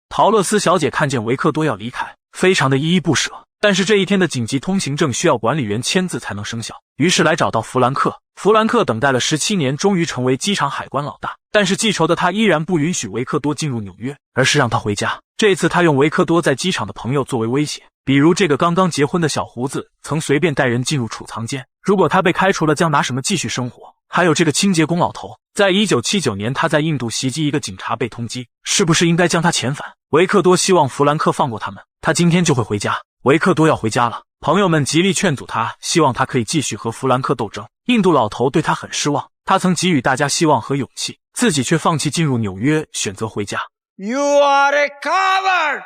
陶乐斯小姐看见维克多要离开，非常的依依不舍，但是这一天的紧急通行证需要管理员签字才能生效，于是来找到弗兰克。弗兰克等待了17年，终于成为机场海关老大，但是记仇的他依然不允许维克多进入纽约，而是让他回家。这次他用维克多在机场的朋友作为威胁，比如这个刚刚结婚的小胡子曾随便带人进入储藏间，如果他被开除了将拿什么继续生活。还有这个清洁工老头，在1979年他在印度袭击一个警察被通缉，是不是应该将他遣返？维克多希望弗兰克放过他们，他今天就会回家。维克多要回家了，朋友们极力劝阻他，希望他可以继续和弗兰克斗争。印度老头对他很失望，他曾给予大家希望和勇气，自己却放弃进入纽约，选择回家。You are a coward!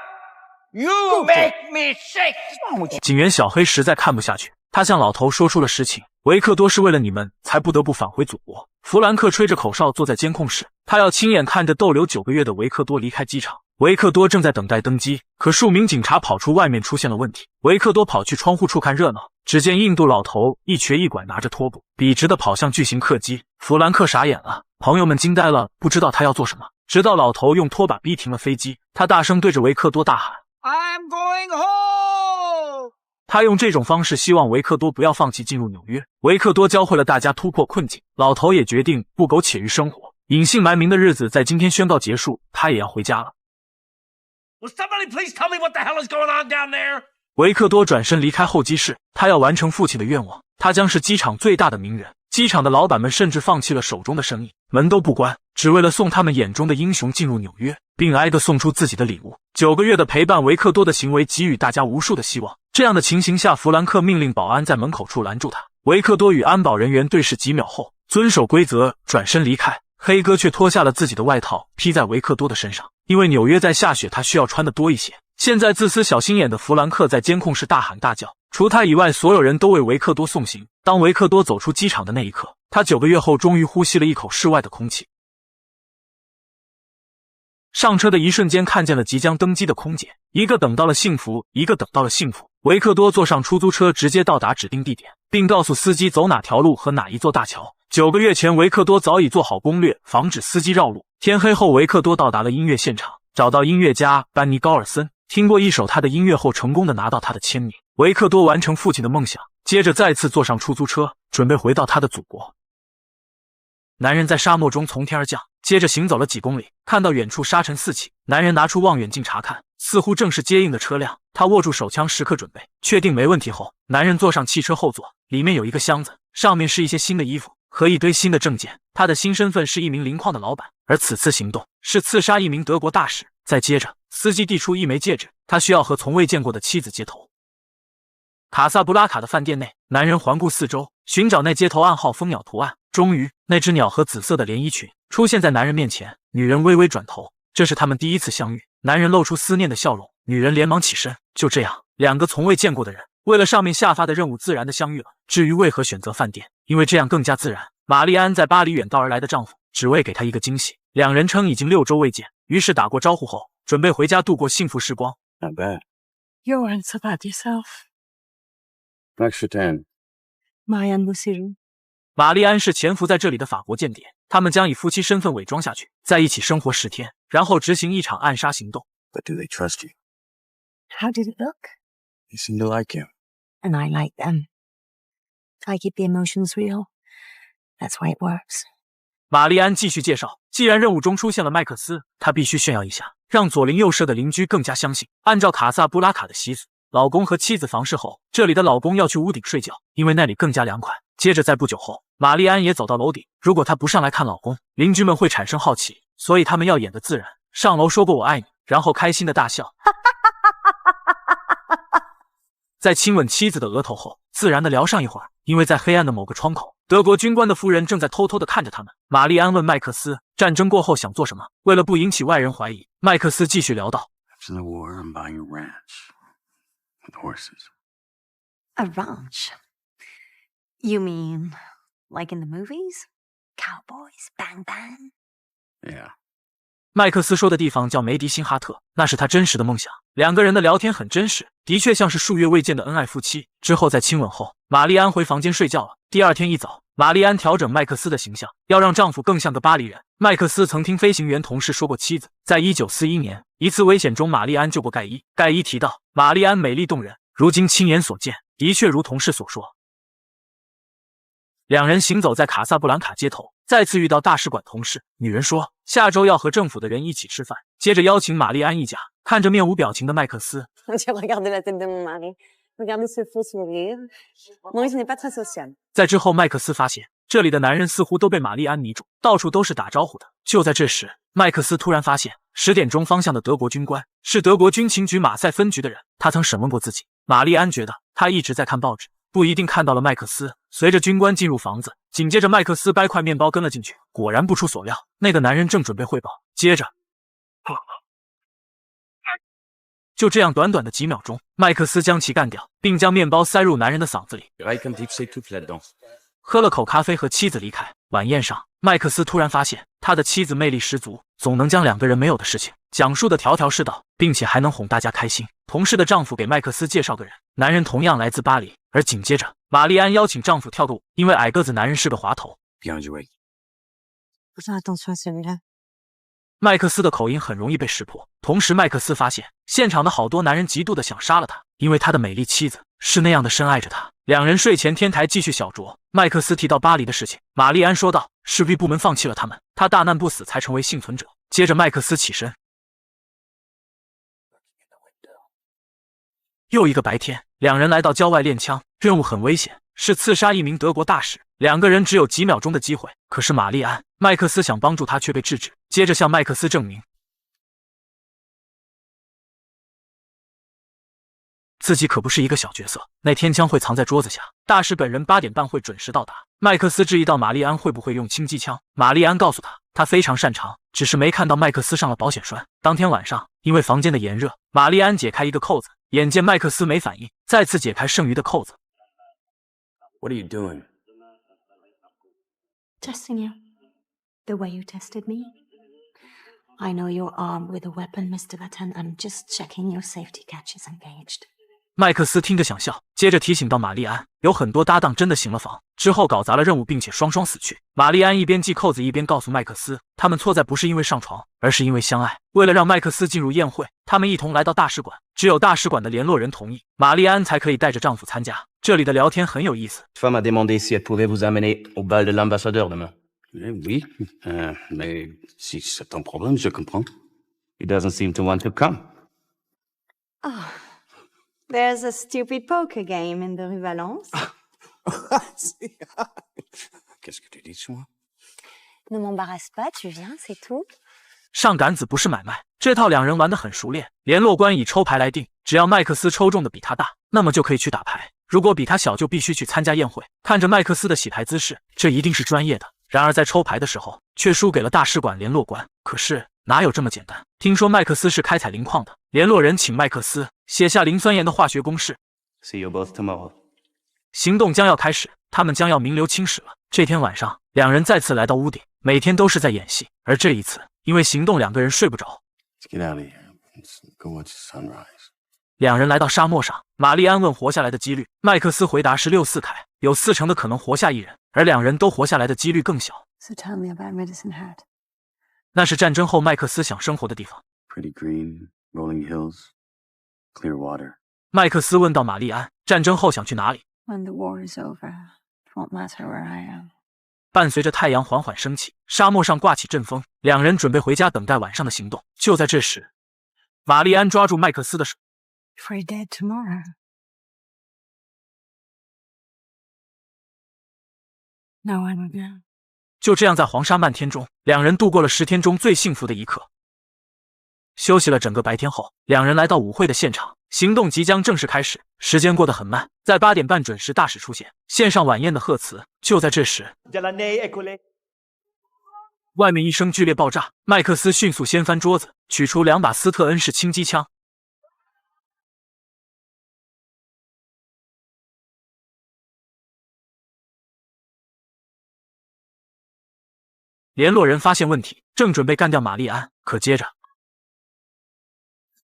You make me sick! 警员小黑实在看不下去，他向老头说出了实情。维克多是为了你们才不得不返回祖国。弗兰克吹着口哨坐在监控室，他要亲眼看着逗留9个月的维克多离开机场。维克多正在等待登机，可数名警察跑出外面出现了问题。维克多跑去窗户处看热闹，只见印度老头一瘸一拐拿着拖布，笔直地跑向巨型客机。弗兰克傻眼了，朋友们惊呆了，不知道他要做什么。直到老头用拖把逼停了飞机，他大声对着维克多大喊 I'm going home! 他用这种方式希望维克多不要放弃进入纽约。维克多教会了大家突破困境，老头也决定不苟且于生活，隐姓埋名的日子在今天宣告结束，他也要回家了。Will somebody please tell me what the hell is going on down there? 维克多转身离开候机室，他要完成父亲的愿望，他将是机场最大的名人。机场的老板们甚至放弃了手中的生意，门都不关，只为了送他们眼中的英雄进入纽约，并挨个送出自己的礼物。9个月的陪伴，维克多的行为给予大家无数的希望。这样的情形下，弗兰克命令保安在门口处拦住他。维克多与安保人员对视几秒后，遵守规则转身离开。黑哥却脱下了自己的外套披在维克多的身上，因为纽约在下雪，他需要穿的多一些。现在自私小心眼的弗兰克在监控室大喊大叫，除他以外，所有人都为维克多送行。当维克多走出机场的那一刻，他9个月后终于呼吸了一口室外的空气。上车的一瞬间，看见了即将登机的空姐，一个等到了幸福，一个等到了幸福。维克多坐上出租车，直接到达指定地点，并告诉司机走哪条路和哪一座大桥。9个月前，维克多早已做好攻略，防止司机绕路。天黑后，维克多到达了音乐现场，找到音乐家班尼高尔森，听过一首他的音乐后，成功的拿到他的签名。维克多完成父亲的梦想，接着再次坐上出租车，准备回到他的祖国。男人在沙漠中从天而降，接着行走了几公里，看到远处沙尘四起，男人拿出望远镜查看，似乎正是接应的车辆。他握住手枪，时刻准备。确定没问题后，男人坐上汽车后座，里面有一个箱子，上面是一些新的衣服和一堆新的证件。他的新身份是一名磷矿的老板，而此次行动是刺杀一名德国大使。再接着，司机递出一枚戒指，他需要和从未见过的妻子接头。卡萨布拉卡的饭店内，男人环顾四周，寻找那接头暗号蜂鸟图案。终于，那只鸟和紫色的连衣裙出现在男人面前。女人微微转头，这是他们第一次相遇。男人露出思念的笑容，女人连忙起身。就这样，两个从未见过的人，为了上面下发的任务，自然的相遇了。至于为何选择饭店，因为这样更加自然。玛丽安在巴黎远道而来的丈夫，只为给她一个惊喜。两人称已经6周未见，于是打过招呼后，准备回家度过幸福时光。Not bad. You weren't so bad yourself. Thanks for 10. Marianne Luciru. 玛丽安是潜伏在这里的法国间谍，他们将以夫妻身份伪装下去，在一起生活10天，然后执行一场暗杀行动。 But do they trust you? How did it look? They seem to like you. And I like them. I keep the emotions real. That's why it works. 玛丽安继续介绍，既然任务中出现了麦克斯，他必须炫耀一下，让左邻右舍的邻居更加相信。按照卡萨布拉卡的习俗，老公和妻子房事后，这里的老公要去屋顶睡觉，因为那里更加凉快。接着在不久后，玛丽安也走到楼顶，如果她不上来看老公，邻居们会产生好奇，所以他们要演得自然。上楼说过我爱你，然后开心的大笑。在亲吻妻子的额头后，自然的聊上一会儿，因为在黑暗的某个窗口，德国军官的夫人正在偷偷的看着他们。玛丽安问麦克斯，战争过后想做什么？为了不引起外人怀疑，麦克斯继续聊道 After the war, I'm buying a ranch with horses. A ranch? You mean like in the movies? Cowboys, bang bang? Yeah. 麦克斯说的地方叫梅迪辛哈特，那是他真实的梦想。两个人的聊天很真实，的确像是数月未见的恩爱夫妻。之后在亲吻后，玛丽安回房间睡觉了。第二天一早，玛丽安调整麦克斯的形象，要让丈夫更像个巴黎人。麦克斯曾听飞行员同事说过妻子，在1941年一次危险中，玛丽安救过盖伊。盖伊提到玛丽安美丽动人，如今亲眼所见，的确如同事所说。两人行走在卡萨布兰卡街头，再次遇到大使馆同事。女人说下周要和政府的人一起吃饭，接着邀请玛丽安一家。看着面无表情的麦克斯，在之后麦克斯发现这里的男人似乎都被玛丽安迷住，到处都是打招呼的。就在这时，麦克斯突然发现10点钟方向的德国军官是德国军情局马赛分局的人，他曾审问过自己。玛丽安觉得他一直在看报纸，不一定看到了麦克斯。随着军官进入房子，紧接着麦克斯掰块面包跟了进去。果然不出所料，那个男人正准备汇报，接着就这样短短的几秒钟，麦克斯将其干掉，并将面包塞入男人的嗓子里。喝了口咖啡和妻子离开。晚宴上，麦克斯突然发现他的妻子魅力十足，总能将2个人没有的事情讲述的条条是道，并且还能哄大家开心。同事的丈夫给麦克斯介绍个人，男人同样来自巴黎。而紧接着，玛丽安邀请丈夫跳个舞，因为矮个子男人是个滑头。麦克斯的口音很容易被识破，同时麦克斯发现现场的好多男人嫉妒的想杀了他，因为他的美丽妻子是那样的深爱着他。2人睡前天台继续小酌。麦克斯提到巴黎的事情，玛丽安说道：“是 V 部门放弃了他们，他大难不死才成为幸存者。”接着麦克斯起身。又一个白天，2人来到郊外练枪，任务很危险，是刺杀一名德国大使。2个人只有几秒钟的机会，可是玛丽安、麦克斯想帮助他却被制止，接着向麦克斯证明自己可不是一个小角色，那天枪会藏在桌子下。大使本人8点半会准时到达。麦克斯质疑到玛丽安会不会用轻机枪，玛丽安告诉他，他非常擅长，只是没看到麦克斯上了保险栓。当天晚上，因为房间的炎热，玛丽安解开一个扣子，眼见麦克斯没反应，再次解开剩余的扣子。What are you doing? Testing you. The way you tested me. I know you're armed with a weapon, Mr. Batten. I'm just checking your safety catch is engaged. 麦克斯听着想笑，接着提醒到玛丽安，有很多搭档真的行了房，之后搞砸了任务，并且双双死去。玛丽安一边系扣子一边告诉麦克斯，他们错在不是因为上床，而是因为相爱。为了让麦克斯进入宴会，他们一同来到大使馆，只有大使馆的联络人同意，玛丽安才可以带着丈夫参加。这里的聊天很有意思。Femme a demandé si elle pouvait vous amener au bal de l'ambassadeur demain. Oui, mais si c'est un problème, je comprends. He doesn't seem to want to come. Oh, there's a stupid poker game in the Rue Valence. Qu'est-ce que tu dis sur moi? Ne m'embarrasse pas, tu viens, c'est tout. 上杆子不是买卖，这套2人玩得很熟练。联络官以抽牌来定，只要麦克斯抽中的比他大，那么就可以去打牌；如果比他小，就必须去参加宴会。看着麦克斯的洗牌姿势，这一定是专业的。然而在抽牌的时候，却输给了大使馆联络官。可是哪有这么简单？听说麦克斯是开采磷矿的，联络人请麦克斯写下磷酸盐的化学公式。See you both tomorrow. 行动将要开始，他们将要名留青史了。这天晚上，2人再次来到屋顶，每天都是在演戏，而这一次因为行动，2个人睡不着。Let's get out of here. Let's go watch the sunrise. 2人来到沙漠上，玛丽安问活下来的几率，麦克斯回答是6/4凯，有40%的可能活下1人，而2人都活下来的几率更小。So tell me about Medicine Hat. 那是战争后麦克斯想生活的地方。Pretty green, rolling hills, clear water. 麦克斯问到玛丽安，战争后想去哪里？ When the war is over, it won't matter where I am. 伴随着太阳缓缓升起，沙漠上刮起阵风，2人准备回家等待晚上的行动。就在这时，玛丽安抓住麦克斯的手。If we're dead tomorrow. No one will know. 就这样在黄沙漫天中，2人度过了10天中最幸福的一刻。休息了整个白天后，2人来到舞会的现场，行动即将正式开始。时间过得很慢，在8点半准时，大使出现，献上晚宴的贺词。就在这时，外面一声剧烈爆炸，麦克斯迅速掀翻桌子，取出2把斯特恩式轻机枪。联络人发现问题，正准备干掉玛丽安，可接着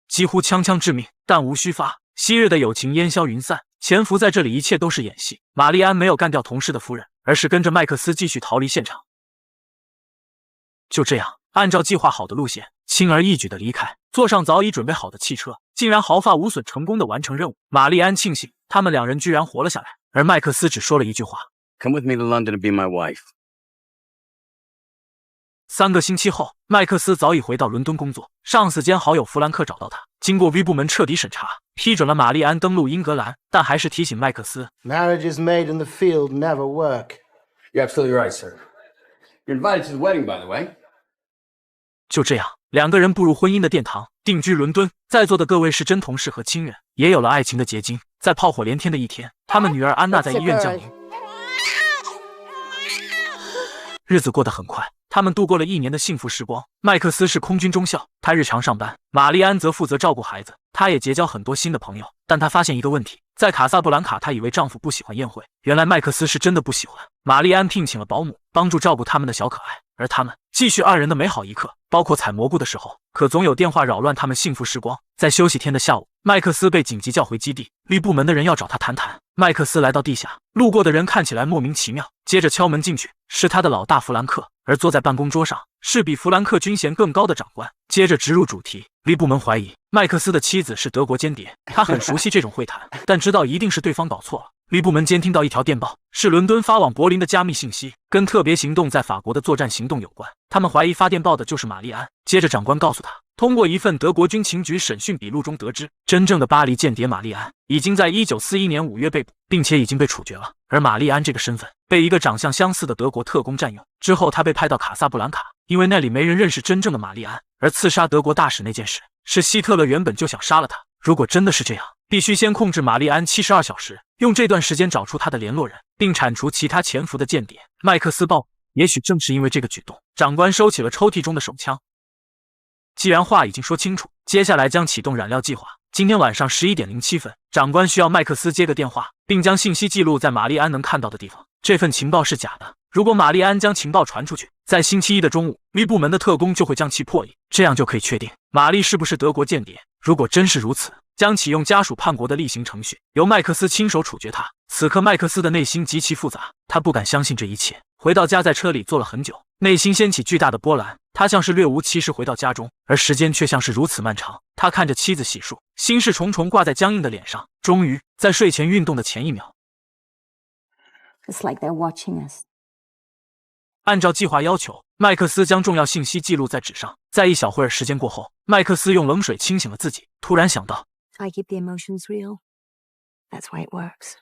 几乎枪枪致命，弹无虚发，昔日的友情烟消云散，潜伏在这里一切都是演戏。玛丽安没有干掉同事的夫人，而是跟着麦克斯继续逃离现场。就这样，按照计划好的路线，轻而易举的离开，坐上早已准备好的汽车，竟然毫发无损成功的完成任务。玛丽安庆幸他们2人居然活了下来，而麦克斯只说了一句话 Come with me to London to be my wife. 3个星期后，麦克斯早已回到伦敦工作。上司兼好友弗兰克找到他，经过 V 部门彻底审查，批准了玛丽安登陆英格兰，但还是提醒麦克斯 Marriages made in the field never work. You're absolutely right, sir. You're invited to the wedding, by the way. 就这样，两个人步入婚姻的殿堂，定居伦敦。在座的各位是真同事和亲人，也有了爱情的结晶。在炮火连天的一天，他们女儿安娜在医院降临。日子过得很快，他们度过了1年的幸福时光。麦克斯是空军中校，他日常上班；玛丽安则负责照顾孩子。他也结交很多新的朋友，但他发现一个问题：在卡萨布兰卡，她以为丈夫不喜欢宴会，原来麦克斯是真的不喜欢。玛丽安聘请了保姆，帮助照顾他们的小可爱，而他们继续2人的美好一刻，包括采蘑菇的时候。可总有电话扰乱他们幸福时光。在休息天的下午，麦克斯被紧急叫回基地，绿部门的人要找他谈谈。麦克斯来到地下，路过的人看起来莫名其妙，接着敲门进去，是他的老大弗兰克，而坐在办公桌上是比弗兰克军衔更高的长官。接着直入主题，绿部门怀疑麦克斯的妻子是德国间谍，他很熟悉这种会谈，但知道一定是对方搞错了。绿部门监听到一条电报，是伦敦发往柏林的加密信息，跟特别行动在法国的作战行动有关。他们怀疑发电报的就是玛丽安。接着长官告诉他，通过一份德国军情局审讯笔录中得知，真正的巴黎间谍玛丽安已经在1941年5月被捕，并且已经被处决了。而玛丽安这个身份被一个长相相似的德国特工占用，之后他被派到卡萨布兰卡，因为那里没人认识真正的玛丽安。而刺杀德国大使那件事，是希特勒原本就想杀了他。如果真的是这样，必须先控制玛丽安72小时，用这段时间找出他的联络人，并铲除其他潜伏的间谍。麦克斯报，也许正是因为这个举动，长官收起了抽屉中的手枪。既然话已经说清楚，接下来将启动染料计划。今天晚上11点07分，长官需要麦克斯接个电话，并将信息记录在玛丽安能看到的地方。这份情报是假的，如果玛丽安将情报传出去，在星期一的中午，绿部门的特工就会将其破译，这样就可以确定玛丽是不是德国间谍。如果真是如此，将启用家属叛国的例行程序，由麦克斯亲手处决他。此刻麦克斯的内心极其复杂，他不敢相信这一切。回到家，在车里坐了很久，内心掀起巨大的波澜。他像是略无其事回到家中，而时间却像是如此漫长。他看着妻子洗漱，心事重重挂在僵硬的脸上。终于在睡前运动的前1秒， It's like they're watching us. 按照计划要求，麦克斯将重要信息记录在纸上。在一小会儿时间过后，麦克斯用冷水清醒了自己，突然想到 I keep the emotions real. That's why it works.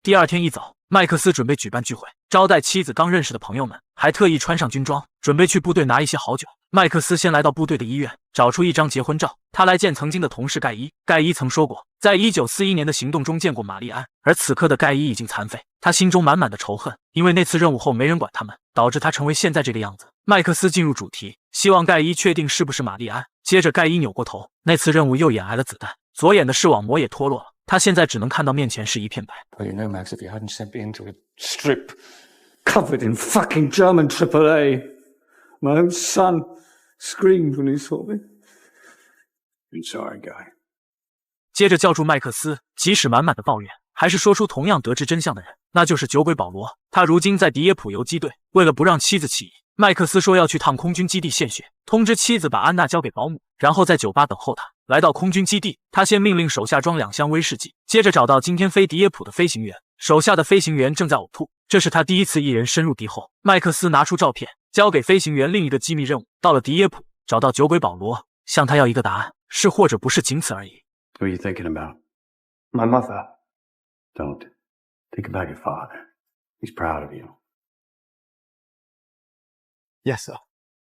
第2天一早，麦克斯准备举办聚会，招待妻子刚认识的朋友们，还特意穿上军装，准备去部队拿一些好酒。麦克斯先来到部队的医院，找出一张结婚照。他来见曾经的同事盖伊。盖伊曾说过，在1941年的行动中见过玛丽安，而此刻的盖伊已经残废。他心中满满的仇恨，因为那次任务后没人管他们，导致他成为现在这个样子。麦克斯进入主题，希望盖伊确定是不是玛丽安。接着盖伊扭过头，那次任务右眼挨了子弹，左眼的视网膜也脱落了。他现在只能看到面前是一片白。 Well, you know, Max, if you hadn't sent me into a strip covered in fucking German AAA, my own son screamed when he saw me. I'm sorry, guy. 接着叫住麦克斯，即使满满的抱怨，还是说出同样得知真相的人，那就是酒鬼保罗。他如今在迪耶普游击队，为了不让妻子起疑，麦克斯说要去趟空军基地献血，通知妻子把安娜交给保姆，然后在酒吧等候他。来到空军基地，他先命令手下装2箱威士忌，接着找到今天飞迪耶普的飞行员，手下的飞行员正在呕吐。这是他第一次一人深入敌后。麦克斯拿出照片，交给飞行员另一个机密任务。到了迪耶普，找到酒鬼保罗，向他要一个答案，是或者不是，仅此而已。 Who are you thinking about? My mother. Don't. Think about your father. He's proud of you. Yes, sir.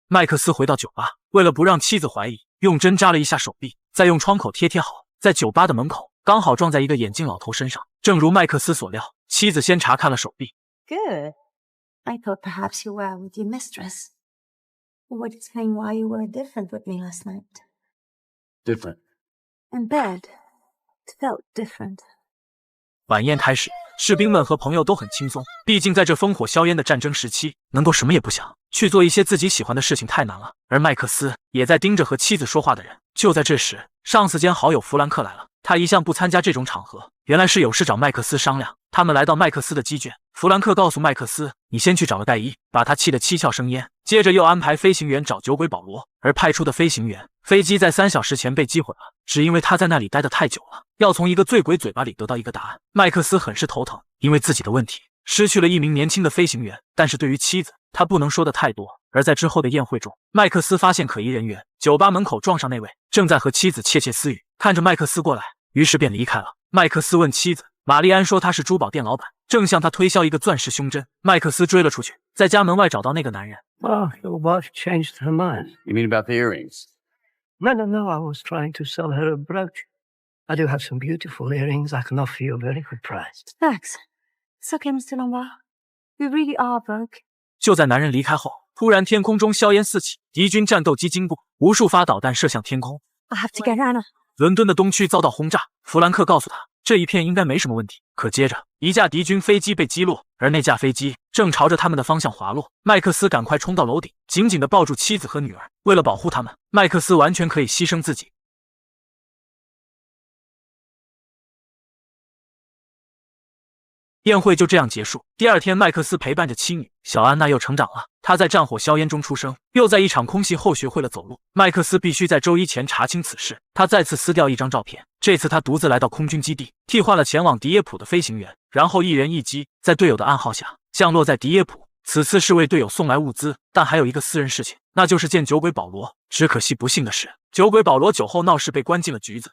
麦克斯回到酒吧，为了不让妻子怀疑，用针扎了一下手臂，再用窗口贴好。在酒吧的门口，刚好撞在一个眼镜老头身上。正如麦克斯所料，妻子先查看了手臂。 Good. I thought perhaps you were with your mistress. Would explain why you were different with me last night. Different. In bed, it felt different. 晚宴开始，士兵们和朋友都很轻松，毕竟在这烽火硝烟的战争时期，能够什么也不想，去做一些自己喜欢的事情太难了。而麦克斯也在盯着和妻子说话的人。就在这时，上司兼好友弗兰克来了。他一向不参加这种场合，原来是有事找麦克斯商量。他们来到麦克斯的鸡圈，弗兰克告诉麦克斯：“你先去找个盖伊，把他气得七窍生烟。”接着又安排飞行员找酒鬼保罗，而派出的飞行员，飞机在3小时前被击毁了，只因为他在那里待得太久了，要从一个醉鬼嘴巴里得到一个答案。麦克斯很是头疼，因为自己的问题失去了一名年轻的飞行员，但是对于妻子，他不能说的太多。而在之后的宴会中，麦克斯发现可疑人员，酒吧门口撞上那位正在和妻子窃窃私语，看着麦克斯过来，于是便离开了。麦克斯问妻子，玛丽安说他是珠宝店老板，正向他推销一个钻石胸针。麦克斯追了出去，在家门外找到那个男人。Well, your wife changed her mind. You mean about the earrings? No. I was trying to sell her a brooch. I do have some beautiful earrings. I can offer you a very good price. Thanks. It's okay, Mr. Lombard. You really are broke. 就在男人离开后，突然天空中硝烟四起，敌军战斗机经过，无数发导弹射向天空。I have to get Anna. 伦敦的东区遭到轰炸，弗兰克告诉他，这一片应该没什么问题。可接着，一架敌军飞机被击落，而那架飞机正朝着他们的方向滑落。麦克斯赶快冲到楼顶，紧紧地抱住妻子和女儿。为了保护他们，麦克斯完全可以牺牲自己。宴会就这样结束。第二天，麦克斯陪伴着妻女小安娜又成长了。她在战火硝烟中出生，又在一场空袭后学会了走路。麦克斯必须在周一前查清此事。他再次撕掉一张照片，这次他独自来到空军基地，替换了前往迪耶普的飞行员，然后一人一机，在队友的暗号下降落在迪耶普。此次是为队友送来物资，但还有一个私人事情，那就是见酒鬼保罗。只可惜不幸的是，酒鬼保罗酒后闹事被关进了局子。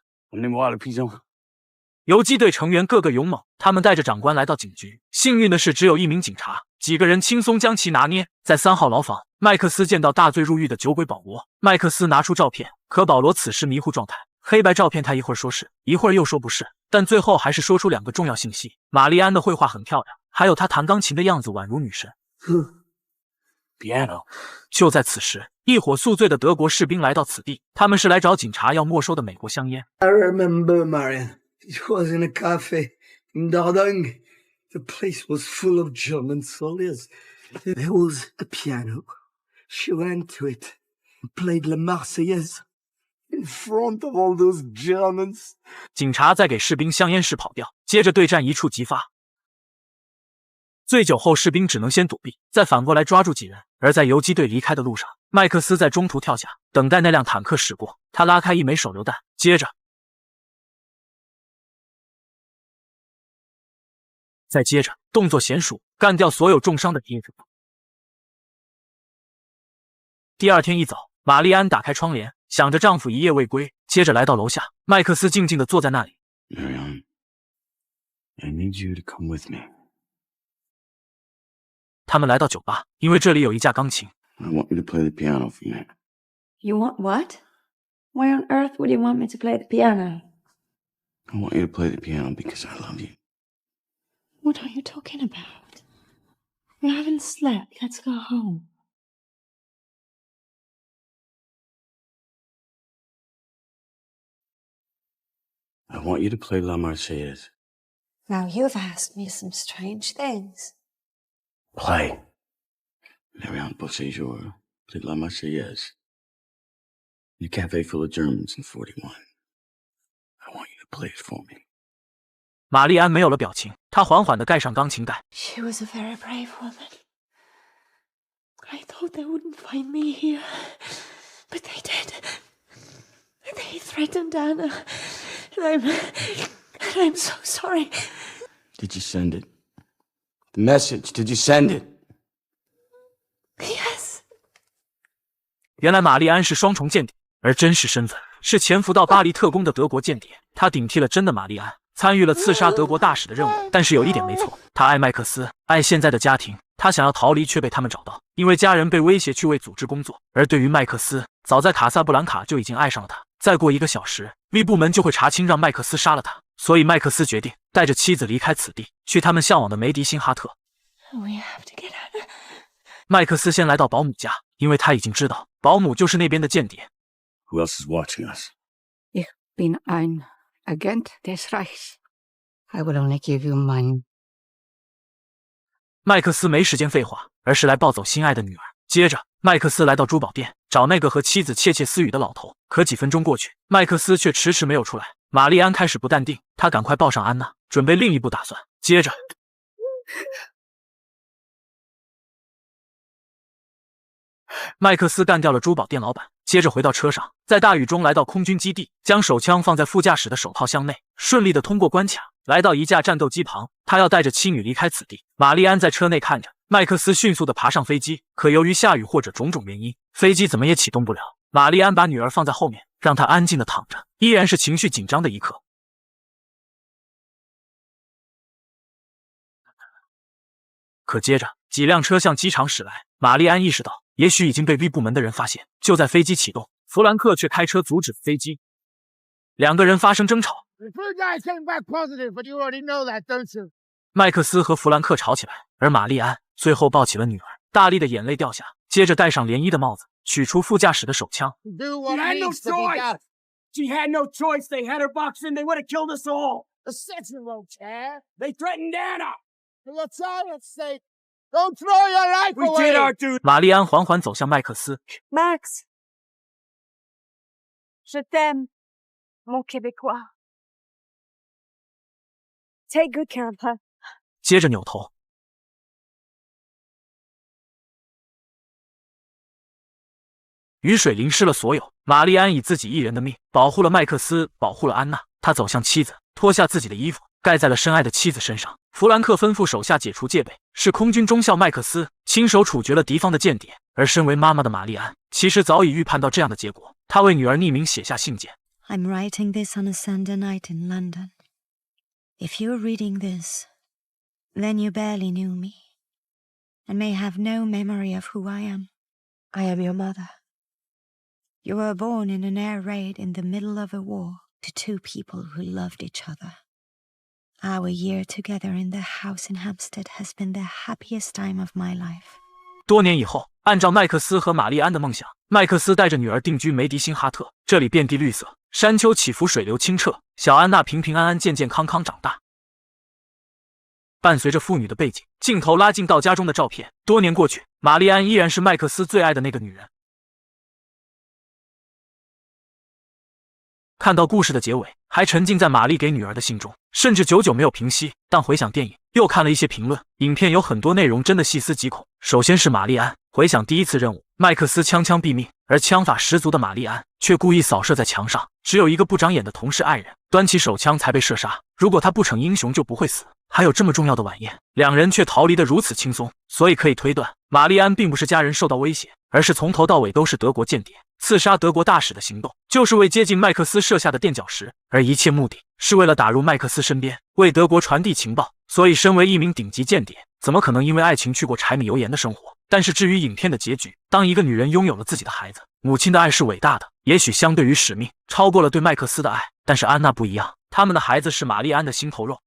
游击队成员个个勇猛，他们带着长官来到警局。幸运的是，只有一名警察，几个人轻松将其拿捏。在3号牢房，麦克斯见到大罪入狱的酒鬼保罗。麦克斯拿出照片，可保罗此时迷糊状态，黑白照片他一会儿说是，一会儿又说不是，但最后还是说出2个重要信息：玛丽安的绘画很漂亮，还有她弹钢琴的样子宛如女神。Piano。就在此时，一伙宿醉的德国士兵来到此地，他们是来找警察要没收的美国香烟。 I remember, Marion. It was in a cafe in Dordogne. The place was full of German soldiers. There was a piano. She went to it and played La Marseillaise in front of all those Germans. 警察在给士兵香烟时跑掉，接着对战一触即发。醉酒后，士兵只能先躲避，再反过来抓住几人。而在游击队离开的路上，麦克斯在中途跳下，等待那辆坦克驶过。他拉开一枚手榴弹，再接着，动作娴熟，干掉所有重伤的敌人。第二天一早，玛丽安打开窗帘，想着丈夫一夜未归，接着来到楼下。麦克斯静静地坐在那里。Marion, I need you to come with me. 他们来到酒吧，因为这里有一架钢琴。I want you to play the piano for me. You want what? Why on earth would you want me to play the piano? I want you to play the piano because I love you. What are you talking about? We haven't slept. Let's go home. I want you to play La Marseillaise. Now you've asked me some strange things. Play. Marion Beauséjour played La Marseillaise in a cafe full of Germans in 41. I want you to play it for me. 玛丽安没有了表情，她缓缓地盖上钢琴盖。She was a very brave woman. I thought they wouldn't find me here, but they did. They threatened Anna, and I'm so sorry. Did you send it? The message, did you send it? Yes. 原来玛丽安是双重间谍，而真实身份是潜伏到巴黎特工的德国间谍。她顶替了真的玛丽安，参与了刺杀德国大使的任务。但是有一点没错，她爱麦克斯，爱现在的家庭。她想要逃离，却被他们找到，因为家人被威胁去为组织工作。而对于麦克斯，早在卡萨布兰卡就已经爱上了他。再过1个小时，V部门就会查清让麦克斯杀了他。所以麦克斯决定带着妻子离开此地，去他们向往的梅迪辛哈特。We have to get Anna. 麦克斯先来到保姆家，因为他已经知道保姆就是那边的间谍。Who else is watching us? Ich bin ein Agent des Reichs. I will only give you money. 麦克斯没时间废话，而是来抱走心爱的女儿。接着，麦克斯来到珠宝店，找那个和妻子窃窃私语的老头。可几分钟过去，麦克斯却迟迟没有出来。玛丽安开始不淡定，她赶快抱上安娜，准备另一步打算。接着，麦克斯干掉了珠宝店老板，接着回到车上，在大雨中来到空军基地，将手枪放在副驾驶的手套箱内，顺利的通过关卡，来到一架战斗机旁。他要带着妻女离开此地。玛丽安在车内看着，麦克斯迅速的爬上飞机，可由于下雨或者种种原因，飞机怎么也启动不了。玛丽安把女儿放在后面，让她安静的躺着，依然是情绪紧张的一刻。可接着几辆车向机场驶来，玛丽安意识到也许已经被 V 部门的人发现。就在飞机启动，弗兰克却开车阻止飞机，两个人发生争吵。麦克斯和弗兰克吵起来，而玛丽安最后抱起了女儿，大力的眼泪掉下，接着戴上涟漪的帽子，取出副驾驶的手枪。She had no choice. They had her boxed in. They would have killed us all. The Central won't care. They threatened Anna. For your child's sake, don't throw your life away. We did our duty. 玛丽安缓缓走向麦克斯。Max, je t'aime, mon Québécois. Take good care of her. 接着扭头。雨水淋湿了所有，玛丽安以自己一人的命保护了麦克斯，保护了安娜。他走向妻子，脱下自己的衣服盖在了深爱的妻子身上。弗兰克吩咐手下解除戒备，是空军中校麦克斯亲手处决了敌方的间谍。而身为妈妈的玛丽安其实早已预判到这样的结果，她为女儿匿名写下信件。 I'm writing this on a Sunday night in London. If you're reading this, then you barely knew me, and may have no memory of who I am. I am your mother. You were born in an air raid in the middle of a war to two people who loved each other. Our year together in the house in Hampstead has been the happiest time of my life. 多年以后，按照麦克斯和玛丽安的梦想，麦克斯带着女儿定居梅迪辛哈特，这里遍地绿色，山丘起伏，水流清澈，小安娜平平安安、健健康康长大。伴随着父女的背景，镜头拉近到家中的照片。多年过去，玛丽安依然是麦克斯最爱的那个女人。看到故事的结尾，还沉浸在玛丽给女儿的信中，甚至久久没有平息。但回想电影，又看了一些评论，影片有很多内容真的细思极恐。首先是玛丽安回想第一次任务，麦克斯枪毙命，而枪法十足的玛丽安却故意扫射在墙上，只有一个不长眼的同事爱人端起手枪才被射杀。如果他不逞英雄就不会死，还有这么重要的晚宴，两人却逃离得如此轻松，所以可以推断，玛丽安并不是家人受到威胁，而是从头到尾都是德国间谍。刺杀德国大使的行动，就是为接近麦克斯设下的垫脚石，而一切目的是为了打入麦克斯身边，为德国传递情报。所以，身为一名顶级间谍，怎么可能因为爱情去过柴米油盐的生活？但是，至于影片的结局，当一个女人拥有了自己的孩子，母亲的爱是伟大的，也许相对于使命，超过了对麦克斯的爱。但是安娜不一样，他们的孩子是玛丽安的心头肉。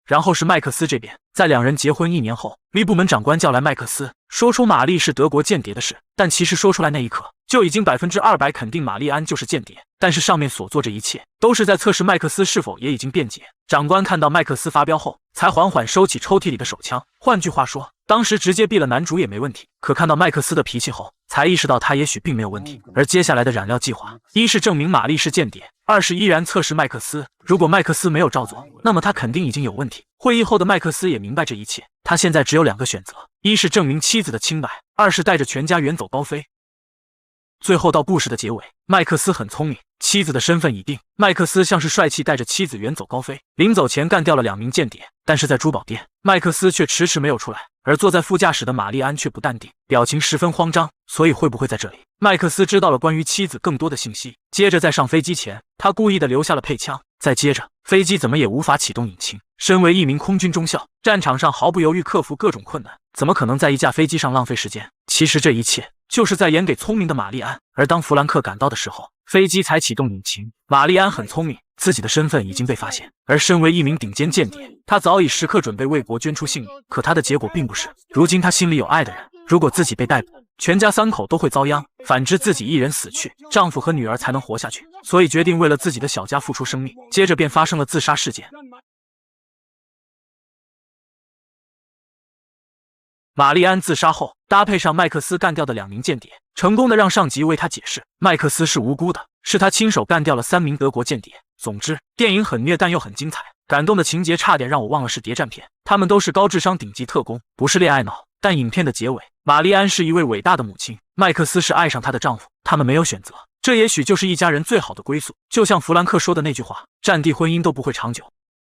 然后是麦克斯这边，在两人结婚1年后，V 部门长官叫来麦克斯，说出玛丽是德国间谍的事。但其实说出来那一刻，就已经200%肯定玛丽安就是间谍。但是上面所做这一切，都是在测试麦克斯是否也已经辩解。长官看到麦克斯发飙后，才缓缓收起抽屉里的手枪。换句话说，当时直接毙了男主也没问题。可看到麦克斯的脾气后，才意识到他也许并没有问题。而接下来的染料计划，一是证明玛丽是间谍，二是依然测试麦克斯。如果麦克斯没有照做，那么他肯定已经有问题。会议后的麦克斯也明白这一切，他现在只有2个选择：一是证明妻子的清白，二是带着全家远走高飞。最后到故事的结尾，麦克斯很聪明，妻子的身份已定，麦克斯像是帅气带着妻子远走高飞，临走前干掉了2名间谍。但是在珠宝店，麦克斯却迟迟没有出来，而坐在副驾驶的玛丽安却不淡定，表情十分慌张。所以会不会在这里，麦克斯知道了关于妻子更多的信息？接着在上飞机前，他故意的留下了配枪。再接着，飞机怎么也无法启动引擎。身为一名空军中校，战场上毫不犹豫克服各种困难，怎么可能在一架飞机上浪费时间？其实这一切就是在演给聪明的玛丽安。而当弗兰克赶到的时候，飞机才启动引擎。玛丽安很聪明，自己的身份已经被发现，而身为一名顶尖间谍，他早已时刻准备为国捐出性命。可他的结果并不是，如今他心里有爱的人，如果自己被逮捕，全家3口都会遭殃。反之，自己一人死去，丈夫和女儿才能活下去。所以决定为了自己的小家付出生命。接着便发生了自杀事件。玛丽安自杀后，搭配上麦克斯干掉的2名间谍，成功的让上级为他解释，麦克斯是无辜的，是他亲手干掉了3名德国间谍。总之，电影很虐但又很精彩，感动的情节差点让我忘了是谍战片。他们都是高智商顶级特工，不是恋爱脑。但影片的结尾，玛丽安是一位伟大的母亲，麦克斯是爱上她的丈夫，他们没有选择。这也许就是一家人最好的归宿。就像弗兰克说的那句话，战地婚姻都不会长久，